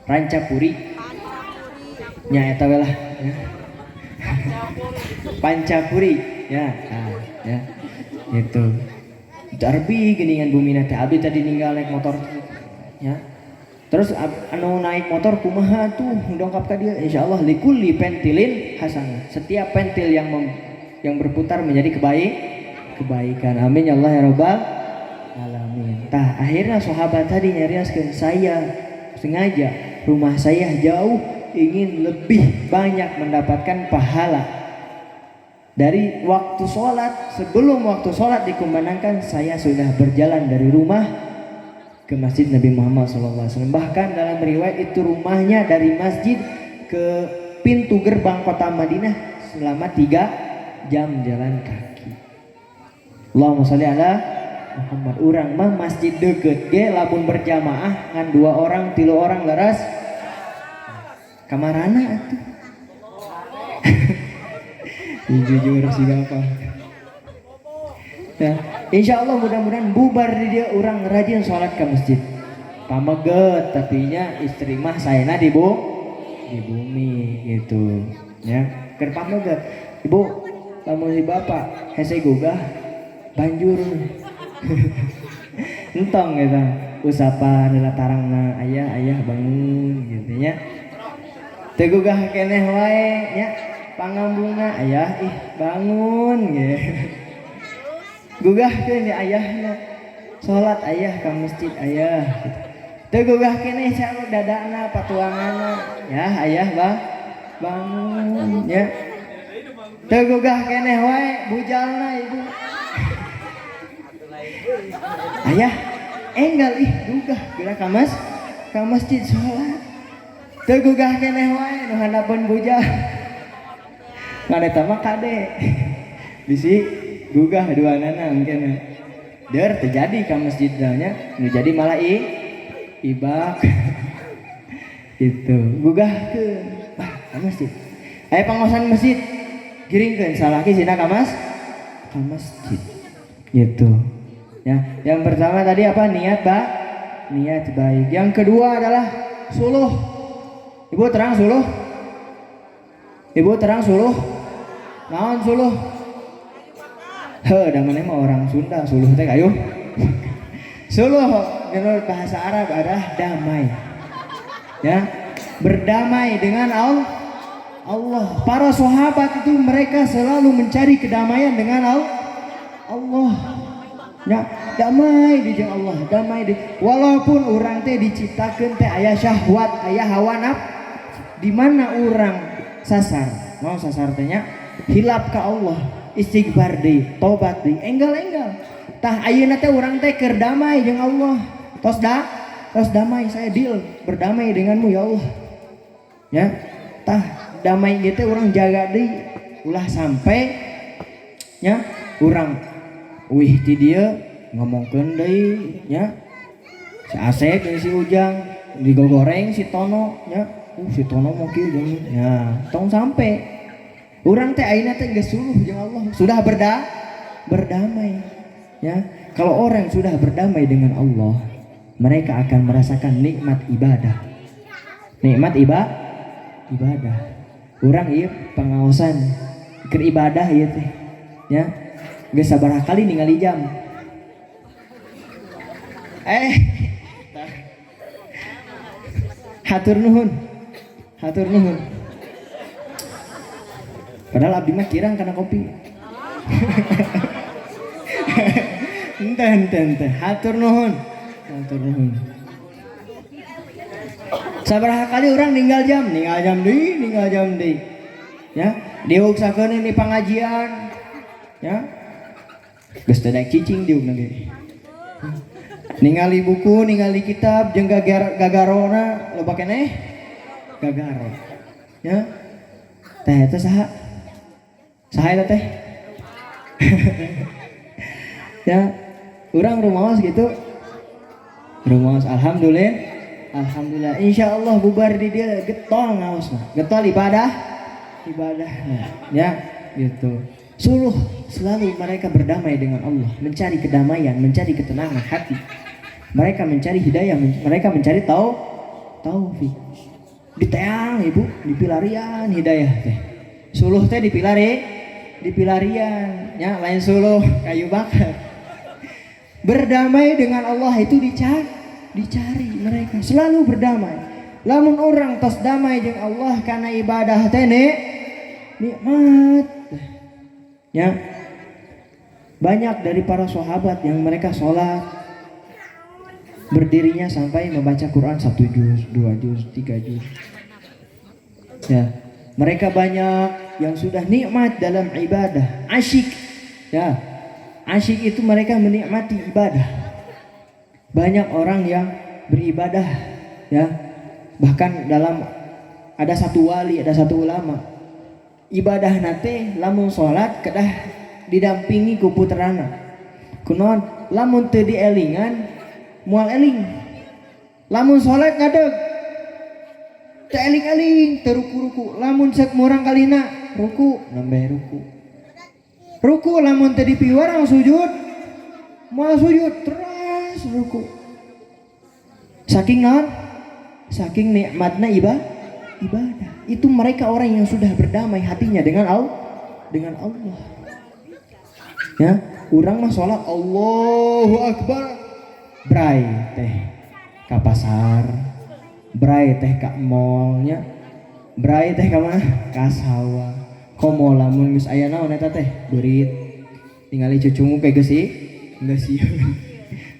Rancapuri. Nya eta we lah ya. Pancapuri ya. Nah, ya. Gitu. Darbi geningan bumina teh abdi tadi ninggal naik motor ya. Terus anu naik motor kumaha tuh dongkap ka dia insyaallah likulli pentilin hasanah. Setiap pentil yang berputar menjadi kebaikan. Amin ya Allah ya rabbal alamin. Tah akhirnya sahabat tadi nyarioskeun, saya sengaja rumah saya jauh ingin lebih banyak mendapatkan pahala. Dari waktu sholat, sebelum waktu sholat dikumandangkan, saya sudah berjalan dari rumah ke masjid Nabi Muhammad SAW. Bahkan dalam riwayat itu rumahnya dari masjid ke pintu gerbang kota Madinah selama 3 jam jalan kaki. Allahumma sholli ala Muhammad. Urang mah masjid deket ge lamun berjamaah ngan 2 orang 3 orang leres kamarana atuh. Jujur sih gampang. Ya, insya Allah mudah-mudahan bubar di dia orang rajin sholat ke masjid. Pameget tapi nya istri mah sayana di bumi gitu. Ya, keur pameget. Ibu, lamun si bapak hese gugah banjur. Entong gitu. Usapan heula tarangna ayah bangun gitu nya. Teu gugah keneh wae nya. Pangambungna ayah bangun gitu. Gugahkeun di ayahna salat ayah ka masjid ayah gitu. Teu gugah keneh cara dadana patuanganna ya ayah bangun ya. Teu gugah keneh wae bujalna ibu. Ayah enggal gugah geura ka masjid salat. Teu gugah keneh wae nu handapeun bujal. Ngareta mah kade. Bisi gugah duanana mungkin der terjadi ke masjid nya nu jadi malah ibak itu gugah ke masjid aya pangosan masjid giringkeun salaki sina ka masjid gitu ya. Yang pertama tadi apa niat baik. Yang kedua adalah suluh. Ibu terang suluh naon suluh. Da mana mah orang Sunda suluh teh kayuh. Suluh menurut bahasa Arab adalah damai. Ya, berdamai dengan Allah. Para sahabat itu mereka selalu mencari kedamaian dengan Allah. Ya, damai di jeung Allah, damai di walaupun urang teh diciptakeun teh aya syahwat, aya hawa nafsu. Di mana urang sasar? Mau sasar teh nya hilap ka Allah. Istighfar deui, tobat deui, enggal. Tah ayeuna teh urang teh keur damai jeung Allah. Tos damai, saya deal berdamai denganmu ya Allah. Ya. Tah damai ge teh urang jaga deui ulah sampai nya urang wih ti dieu ngomongkeun deui nya. Si Asep jeung si Ujang digogoreng si Tono nya. Si Tono mau kieu jeung nya. Tong sampai urang teh ayeuna teh geus suluh jeung Allah, sudah berdamai. Ya, kalau orang sudah berdamai dengan Allah, mereka akan merasakan nikmat ibadah. Nikmat ibadah. Urang ieu pangaosan keur ibadah ieu teh. Ya. Geus sabaraha kali ningali jam. Hatur nuhun. Padahal abdi mah kirang karena kopi. Ente. Hatur nuhun. Sabaraha kali orang ninggal jam deui. Ya, diuksakeun ini pangajian. Ya. Geus teu daek cicing diukna ge. Ningali buku, ningali kitab jeung gagarona loba keneh gagaro. Ya. Teh eta saha? Saha eta teh? Ya, urang rumaos gitu. Rumaos alhamdulillah. Insyaallah bubar di dia getol ngaosna. Getol ibadah. Ya, gitu. Selalu mereka berdamai dengan Allah, mencari kedamaian, mencari ketenangan hati. Mereka mencari hidayah, mereka mencari taufik. Diteang ibu, dipilarian hidayah teh. Suluh teh dipilarian, ya lain suluh kayu bakar. Berdamai dengan Allah itu dicari mereka, selalu berdamai. Lamun orang tos damai dengan Allah karena ibadah teh nikmat. Ya. Banyak dari para sahabat yang mereka sholat berdirinya sampai membaca Quran 1 juz, 2 juz, 3 juz. Ya, mereka banyak yang sudah nikmat dalam ibadah, asyik. Ya, asyik itu mereka menikmati ibadah. Banyak orang yang beribadah, ya. Bahkan ada satu wali, ada satu ulama. Ibadah nate lamun sholat kedah didampingi ku puterana. Kunaon lamun teu dielingan moal eling. Lamun sholat ngadeg teu eling-eling teu ruku-ruku. Lamun ceuk murang kalina ruku nambah ruku. Ruku lamun teu dipiwarang sujud moal sujud terus ruku. Saking naon? Saking nikmatna ibadah. Itu mereka orang yang sudah berdamai hatinya dengan Allah. Ya, urang mah sholat Allahu Akbar. Brai teh ka pasar, brai teh ka mallnya, brai teh ka mana? Ka sawah. Komo lamun geus aya naon eta teh? Beurit. Tingali cucungu kayak geus sieun.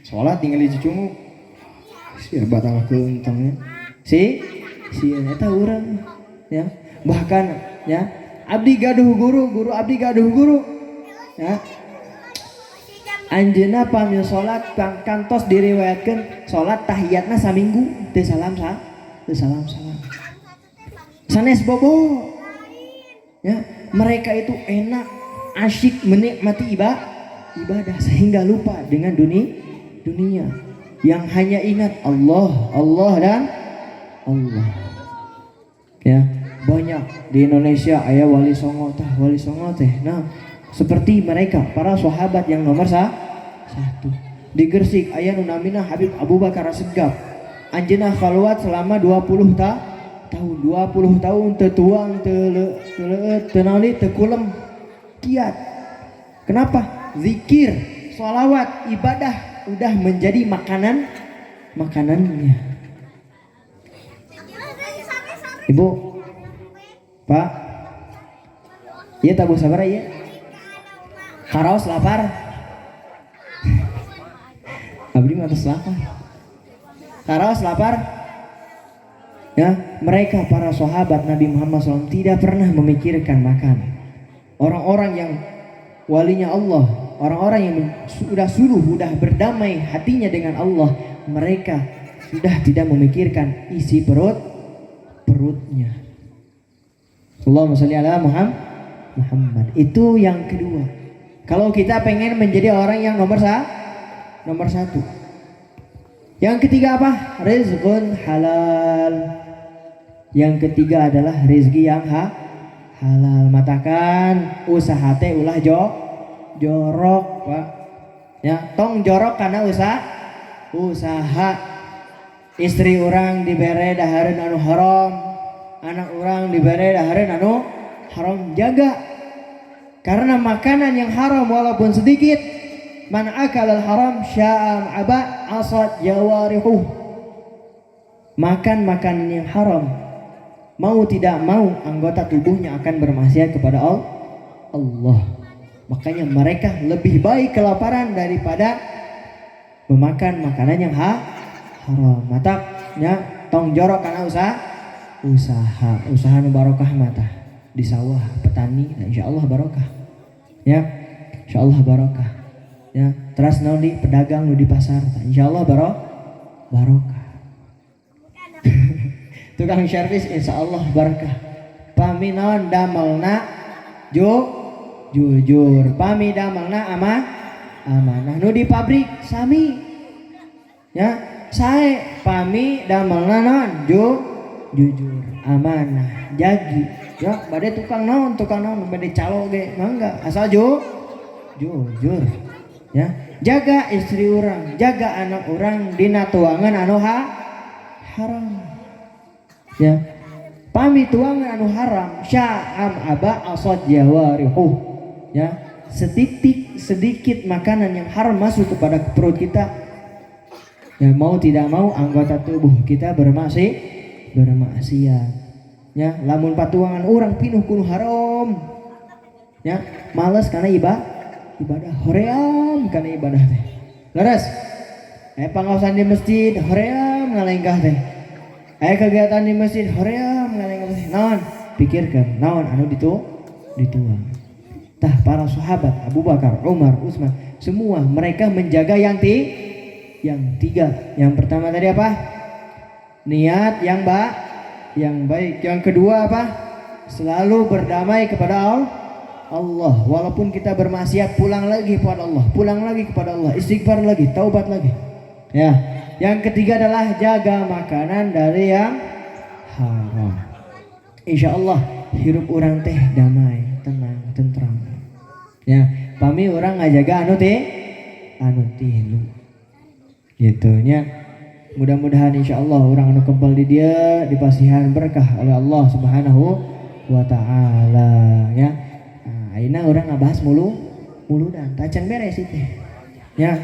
Sholat tingali cucungu. Sia batal keuntungnya. Sieun eta urang. Ya, bahkan ya abdi gaduh guru abdi gaduh guru. Ya. Anjeunna pamil salat kantos diriwayatkeun salat tahiyatna saminggu teu salam. Sanes bobo. Ya, mereka itu enak, asyik menikmati ibadah sehingga lupa dengan dunia. Yang hanya ingat Allah dan Allah. Ya, banyak di Indonesia aya wali songo teh. Nah, seperti mereka para sahabat yang nomor 1. Di Gresik aya nu namina Habib Abu Bakar Assegaf. Anjeunna khaluwat selama 20 tahun. 20 tahun teu tuang teu kulem kiat. Kenapa? Zikir, sholawat, ibadah udah menjadi makanannya. Ibu, Pak, iya tabu sabar ya. Karaos lapar. Abdi mah tos lapar. Karaos lapar. Ya, mereka para sahabat Nabi Muhammad SAW tidak pernah memikirkan makan. Orang-orang yang walinya Allah, orang-orang yang sudah berdamai hatinya dengan Allah, mereka sudah tidak memikirkan isi perutnya. Allahumma sholli ala Muhammad. Itu yang kedua. Kalau kita pengen menjadi orang yang nomor 1. Yang ketiga apa? Rizqun halal. Yang ketiga adalah rezeki yang halal. Matakan usaha teh ulah jorok, Pak. Ya, tong jorok karena usaha. Istri orang dibere dahareun anu haram, anak orang dibere dahareun anu haram. Jaga, karena makanan yang haram walaupun sedikit, man akalal haram sya'am aba asad jawarihu. Makan makanan yang haram, mau tidak mau anggota tubuhnya akan bermaksiat kepada Allah. Makanya mereka lebih baik kelaparan daripada memakan makanan yang haram. Mataknya tong jorok karena usaha nu barokah mata di sawah petani, nah insyaallah barokah. Ya, insyaallah barokah. Ya, terus naon di pedagang nu di pasar, nah insyaallah barokah. Tukang servis insyaallah barokah. pami naon damelna jujur, pami damelna amanah. Nu di pabrik sami ya, sae pami damelna naon jujur, amanah, jagi ya. Bade tukang naon bade calo ge mangga asal jujur ya. Jaga istri orang, jaga anak orang dina tuangan anu haram ya. Pami tuangan anu haram sya'am aba asad jawarihu ya. Sedikit makanan yang haram masuk kepada perut kita ya, mau tidak mau anggota tubuh kita bermaksiat ya. Lamun patuangan orang pinuh kuno haram ya, males karena ibadah hoream karena ibadah teh leres. Pangaosan di masjid hoream ngalengkah teh, kegiatan di masjid hoream ngalengkah teh. Naon pikirkan naon anu dituang. Tah para sahabat Abu Bakar, Umar, Utsman semua mereka menjaga yang tiga. Yang pertama tadi apa? Niat yang baik. Yang kedua apa? Selalu berdamai kepada Allah. Walaupun kita bermaksiat, pulang lagi kepada Allah, istighfar lagi, taubat lagi ya. Yang ketiga adalah jaga makanan dari yang haram. Insya Allah hirup orang teh damai, tenang, tentram ya. Pami orang ngajaga anu tilu gitu nya. Mudah-mudahan insya Allah orang anu kempel di dia dipasihan berkah oleh Allah Subhanahu wa ta'ala ya. Aina orang ngabahas muludan tacan beres itu ya.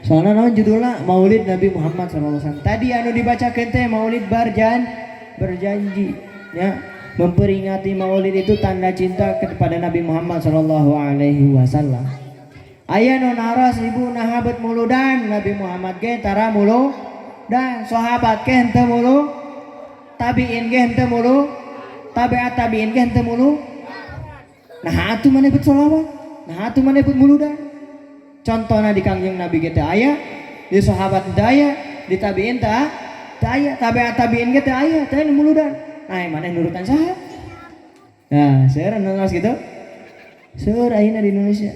Soalnya naon judulnya Maulid Nabi Muhammad SAW. Tadi anu dibacakeun teh Maulid berjanji ya, memperingati Maulid itu tanda cinta kepada Nabi Muhammad SAW. Aya nu naras ibu nahabet muludan Nabi Muhammad ge tara muludan, sahabat ge henteu mulu, tabiin ge henteu mulu, tabiat tabiin ge henteu mulu. Nah atuh maneh bet sholawat, nah atuh maneh bet muludan. Contohna di Kangjeng Nabi kita aya, di sahabat teh aya, di tabiin teh aya, tabiat tabiin ge teh aya, teh muludan. Nah maneh nurutan saha? Nah, seueur anu ngaos gitu. Seueur ayeuna di Indonesia.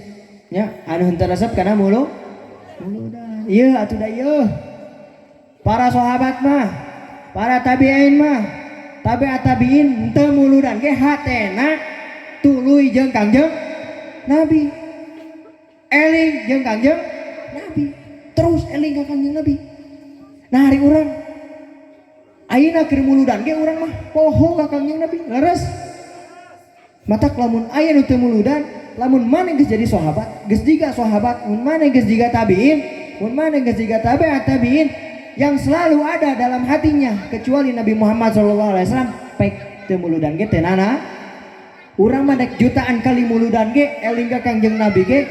Ya, anu henteu resep kana muludan. Ieu atuh da ieu. Para sahabat mah, para tabiin mah, tabiat tabiin henteu muludan ge hatena tuluy jeung Kangjeng Nabi, eling jeung Kangjeng Nabi, terus eling ka Kangjeng Nabi. Nah hari urang ayeuna keur muludan ge urang mah poho ka Kangjeng Nabi leres. Matak lamun aya nu teu muludan, lamun maneh geus jadi sahabat, geus jiga sahabat, mun maneh geus jiga tabiin, mun maneh geus jiga tabiat tabiin, yang selalu ada dalam hatinya kecuali Nabi Muhammad SAW pek teu muludan ge teh nana. Urang mah dek jutaan kali muludan ge eling ka Kangjeng Nabi ge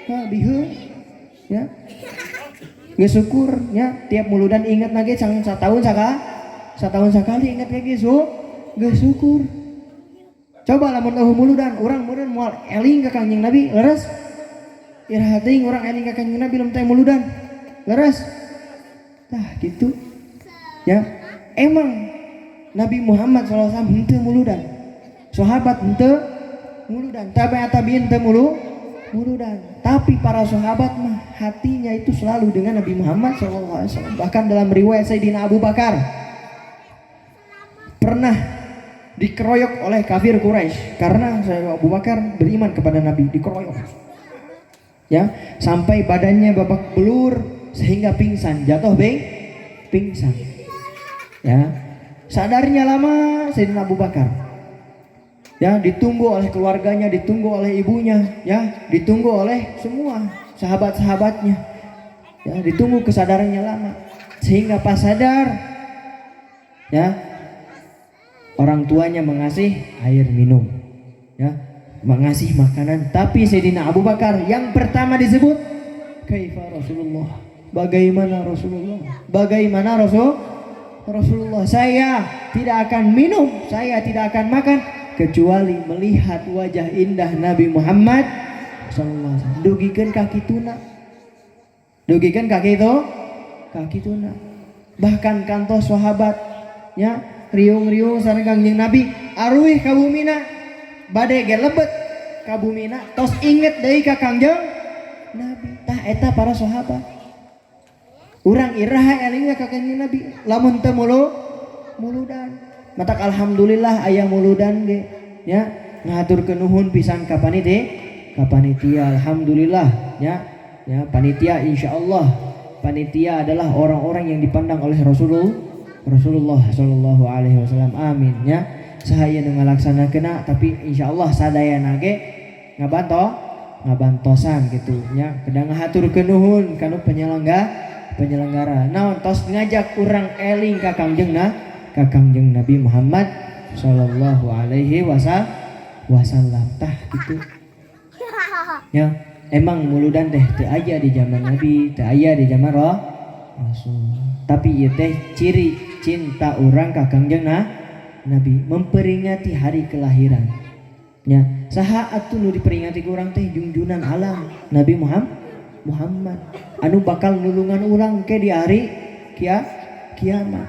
biheung ya. Geus syukur ya, tiap muludan inget na ge satahun sakali inget ge geus syukur. Coba lamun eueuh muludan urang meureun moal eling ka Kangjeng Nabi leres. Iraha teuing urang eling ka Kangjeng Nabi lem teh muludan leres. Tah gitu ya. Emang Nabi Muhammad SAW henteu muludan, sahabat henteu muludan, tabiat tabiin henteu muludan. Tapi para sahabat mah hatinya itu selalu dengan Nabi Muhammad SAW. Bahkan dalam riwayat Sayyidina Abu Bakar pernah dikeroyok oleh kafir Quraisy karena Abu Bakar beriman kepada Nabi, dikeroyok ya, sampai badannya babak belur sehingga pingsan, jatuh pingsan ya. Sadarnya lama Sayyidina Abu Bakar ya, ditunggu oleh keluarganya, ditunggu oleh ibunya ya, ditunggu oleh semua sahabat-sahabatnya ya, ditunggu kesadarannya lama sehingga pas sadar ya, orang tuanya mengasih air minum ya, mengasih makanan. Tapi Sayyidina Abu Bakar yang pertama disebut, kaifa Rasulullah, bagaimana Rasulullah, bagaimana Rasulullah, saya tidak akan minum, saya tidak akan makan kecuali melihat wajah indah Nabi Muhammad SAW. Dugikeun kaki tuna, dugikeun kaki tuna. Bahkan kantos sahabatnya riung-riung sareng Kangjeng Nabi aruih ka bumina bade ge lebet ka bumina tos inget deui ka Kangjeng Nabi. Tah eta para sahabat urang iraha eling ka Kangjeng Nabi lamun teu muludan matak alhamdulillah aya muludan ge nya ngaturkeun nuhun pisan ka panitia alhamdulillah ya panitia insyaallah panitia adalah orang-orang yang dipandang oleh Rasulullah sallallahu alaihi wasallam amin ya sahaya nu ngalaksanakeunna tapi insyaallah sadayana ge ngabantosan gitu nya kedah ngahaturkeun nuhun kana penyelenggara naon tos ngajak urang eling ka Kangjeng Nabi Muhammad sallallahu alaihi wasallam tah gitu ya emang muludan teh teu aya di zaman Nabi teu aya di zaman Rasul tapi ieu teh ciri cinta urang ka Kangjeng Nabi memperingati hari kelahiran ya saha atuh nu diperingati ku urang teh junjunan alam Nabi Muhammad anu bakal nulungan urang ke di hari kiamat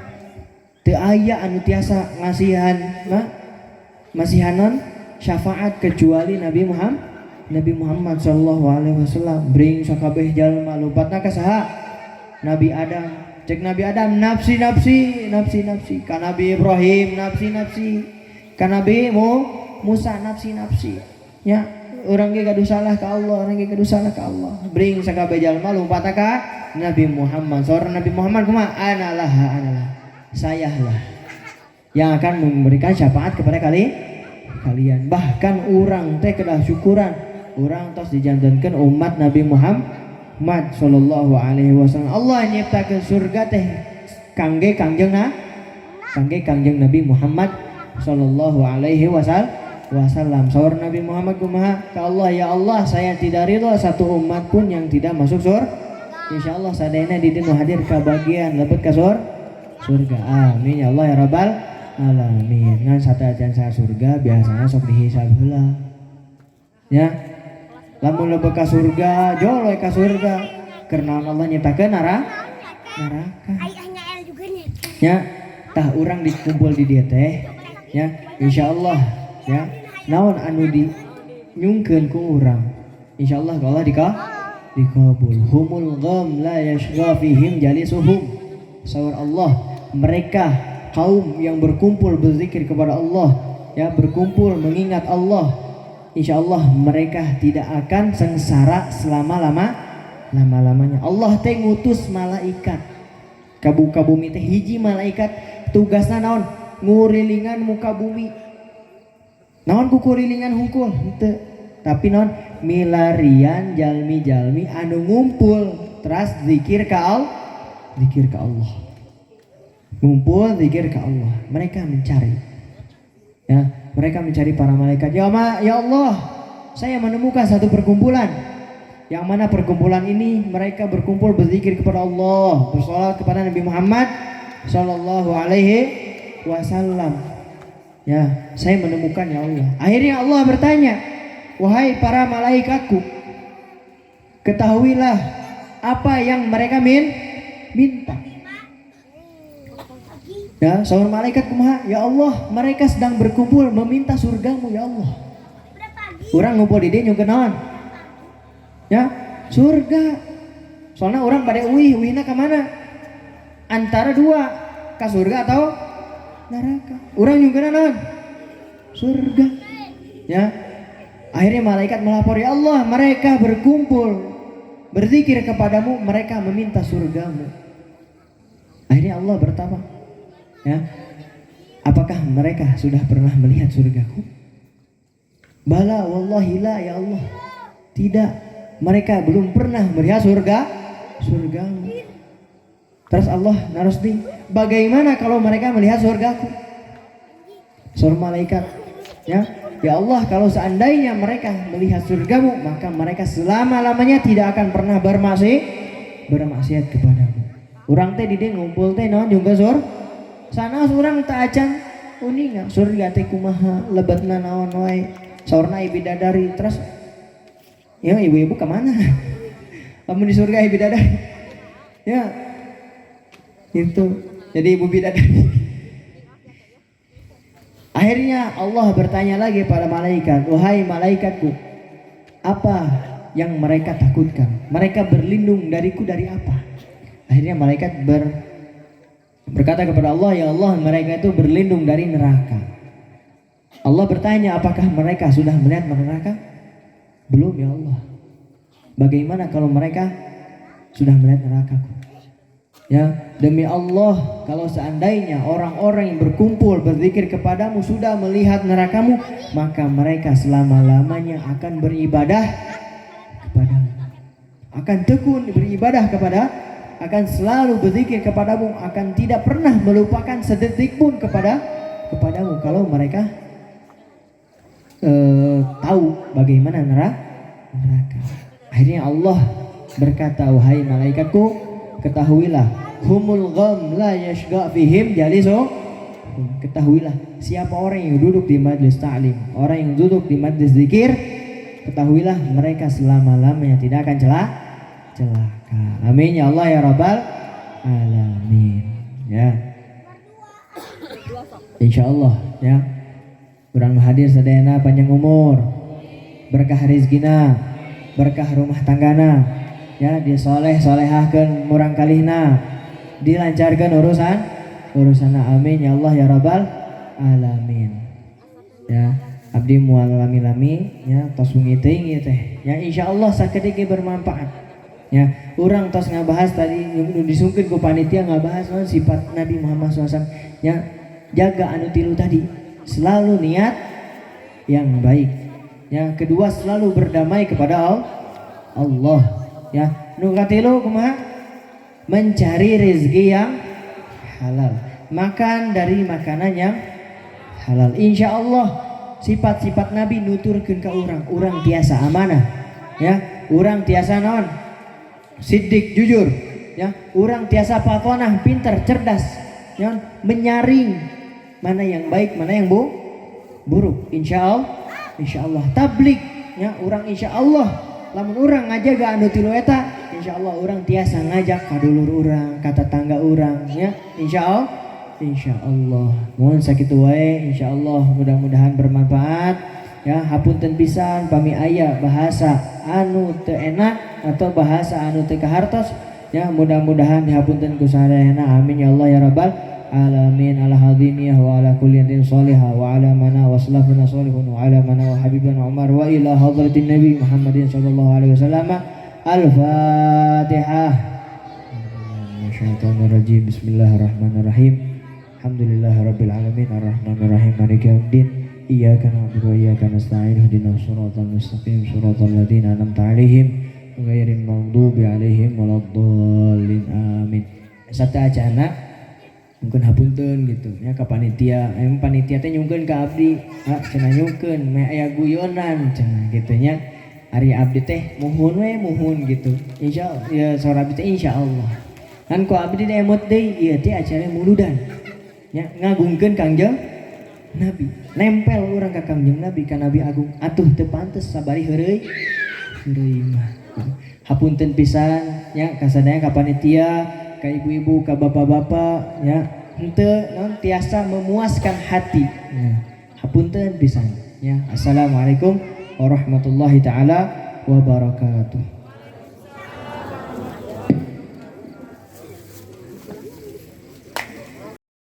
teu aya anu tiasa ngasihanon syafaat kecuali Nabi Muhammad sallallahu alaihi wasallam bring sakabeh jalma lupatna ka saha Nabi Adam cek Nabi Adam nafsi ka Nabi Ibrahim nafsi ka Nabi Musa nafsi nya urang ge gaduh salah ka Allah bring sakabeh jalma lupatna ka Nabi Muhammad saur Nabi Muhammad kumaha analah sayalah yang akan memberikan syafaat kepada kalian bahkan urang teh kedah syukuran urang tos dijantankeun umat Nabi Muhammad sallallahu alaihi wasallam Allah nyiptakeun surga teh kangge Kangjeng Nabi Muhammad sallallahu alaihi wasallam saur Nabi Muhammad kumaha ka Allah ya Allah saya tidak ridho satu umat pun yang tidak masuk surga insyaallah sadayana di dieu hadir ka bagian lebet ka surga amin ya Allah ya rabbal alamin ngan satajan sa surga biasanya sok dihisab heula ya lamun lebet ka surga joloy ka surga karena Allah nyiptakeun neraka ya tah urang dikumpul di dieu teh ya insyaallah ya naon anu di nyungkeun ku urang insyaallah ka Allah dikabul humul gham la yashgha fihim jalisuhum saur Allah mereka kaum yang berkumpul berzikir kepada Allah ya berkumpul mengingat Allah insyaallah mereka tidak akan sengsara selama-lamanya Allah teh ngutus malaikat ka bumi teh hiji malaikat tugasna naon ngurilingan muka bumi naon ku kurilingan hungkul henteu tapi naon milarian jalmi-jalmi anu ngumpul teras zikir ka Allah ngumpul zikir ke Allah mereka mencari para malaikat ya Allah saya menemukan satu perkumpulan yang mana perkumpulan ini mereka berkumpul berzikir kepada Allah bersolawat kepada Nabi Muhammad sallallahu alaihi wasallam ya saya menemukan ya Allah akhirnya Allah bertanya wahai para malaikatku ketahuilah apa yang mereka minta ya, saur malaikat kumaha? Ya Allah, mereka sedang berkumpul meminta surgamu ya Allah. Urang ngumpul di dieu nyungkeun naon? Ya, surga. Soalnya orang pada uihna ka mana? Antara dua, ka surga atau neraka. Urang nyungkeun naon? Surga. Ya. Akhirnya malaikat melapor, ya Allah, mereka berkumpul berzikir kepadamu, mereka meminta surgamu. Akhirnya Allah bertanya, ya, apakah mereka sudah pernah melihat surgaku? Bala wallahi la ya Allah. Tidak, mereka belum pernah melihat surgamu. Terus Allah narusdi, bagaimana kalau mereka melihat surgaku? Surga malaikat, ya Allah, kalau seandainya mereka melihat surgamu, maka mereka selama-lamanya tidak akan pernah bermaksiat kepadamu. Urang teh di dieu ngumpul teh naon juga sana urang teu acan uningan surga teh kumaha lebetna naon wae saurna bidadari terus ya ibu-ibu ke mana lamun di surga bidadari ya itu jadi ibu bidadari Akhirnya Allah bertanya lagi pada malaikat, wahai malaikatku, apa yang mereka takutkan? Mereka berlindung dariku dari apa? Akhirnya malaikat berkata kepada Allah, ya Allah, mereka itu berlindung dari neraka. Allah bertanya, apakah mereka sudah melihat neraka? Belum ya Allah. Bagaimana kalau mereka sudah melihat neraka-Ku? Ya, demi Allah, kalau seandainya orang-orang yang berkumpul berzikir kepadamu sudah melihat nerakamu, maka mereka selama-lamanya akan beribadah kepadamu, akan tekun beribadah akan selalu berzikir kepadamu, akan tidak pernah melupakan sedetik pun kepadamu. Kalau mereka tahu bagaimana neraka. Akhirnya Allah berkata, wahai malaikatku, ketahuilah, humul gham la yashqa fihim jalisu. Ketahuilah, siapa orang yang duduk di majlis ta'lim, orang yang duduk di majlis zikir, ketahuilah mereka selama-lamanya tidak akan celaka. Amin ya Allah ya Rabbal alamin. Ya. Insyaallah ya. Urang hadir sadayana panjang umur, berkah rezekina, berkah rumah tanggana, ya disolehahkeun murang kalihna, dilancarkan urusanna. Amin ya Allah ya Rabbal alamin. Ya, abdi moal lami-lami ya tos wengi teuing ieu teh. Ya insyaallah sakedik bermanfaat. Ya, urang tos ngabahas tadi disungkeun ku panitia ngabahas sifat Nabi Muhammad SAW. Ya, jaga anu tilu tadi. Selalu niat yang baik. Yang kedua selalu berdamai kepada Allah. Ya, nu katilu kumaha? Mencari rezeki yang halal. Makan dari makanan yang halal. Insya Allah sifat-sifat Nabi nuturkeun ka urang tiasa amanah. Ya, urang tiasa naon? Siddiq, jujur. Ya, urang tiasa patonah, pintar, cerdas. Ya, menyaring mana yang baik, mana yang buruk. Insya Allah tablik ya urang insya Allah lamun urang ngajaga anu tilu eta, insya Allah urang tiasa ngajak ka dulur urang, ka tetangga urang ya. Insya Allah mohon sakitu wae. Insya Allah mudah-mudahan bermanfaat ya. Hapunten pisan pami aya bahasa anu teu enak atau bahasa anu teu kahartos ya, mudah-mudahan dihapunten ku sadayana. Amin ya Allah ya Rabbal alamin. Ala hadiniyah wa ala kulli yadin salihah wa ala mana wa salafuna salihun wa ala mana wa habibana Umar wa ila hadratin Nabi Muhammadin sallallahu alaihi wasallam. Al-Fatihah. Bismillahirrahmanirrahim. Bismillahirrahmanirrahim. Alhamdulillahirabbil alamin arrahmanir rahim maliki yaumiddin. Iyyaka na'budu wa iyyaka nasta'in ihdinas siratal mustaqim siratal ladzina an'amta 'alaihim ghairil maghdubi 'alaihim waladdallin. Amin. Sata acana mungkin hapunten gitu ya ka panitia. Panitia teh nyungkeun ka abdi, cenah nyungkeun meh aya guyonan cenah kitu nya. Ari abdi teh muhun we muhun gitu. Insyaallah ya saur abdi teh insyaallah. Kan ku abdi teh emot deui ieu teh acara muludan. Ya ngagungkeun Kangjeng Nabi. Nempel urang ka Kangjeng Nabi, ka Nabi agung. Atuh teu pantes sabari heureuy mah. Hapunten pisan ya ka sadaya ka panitia, ka ibu-ibu, ka bapak-bapak ya, henteu naon tiasa memuaskan hati ya. Hapunten pisan ya. Assalamualaikum warahmatullahi taala wabarakatuh.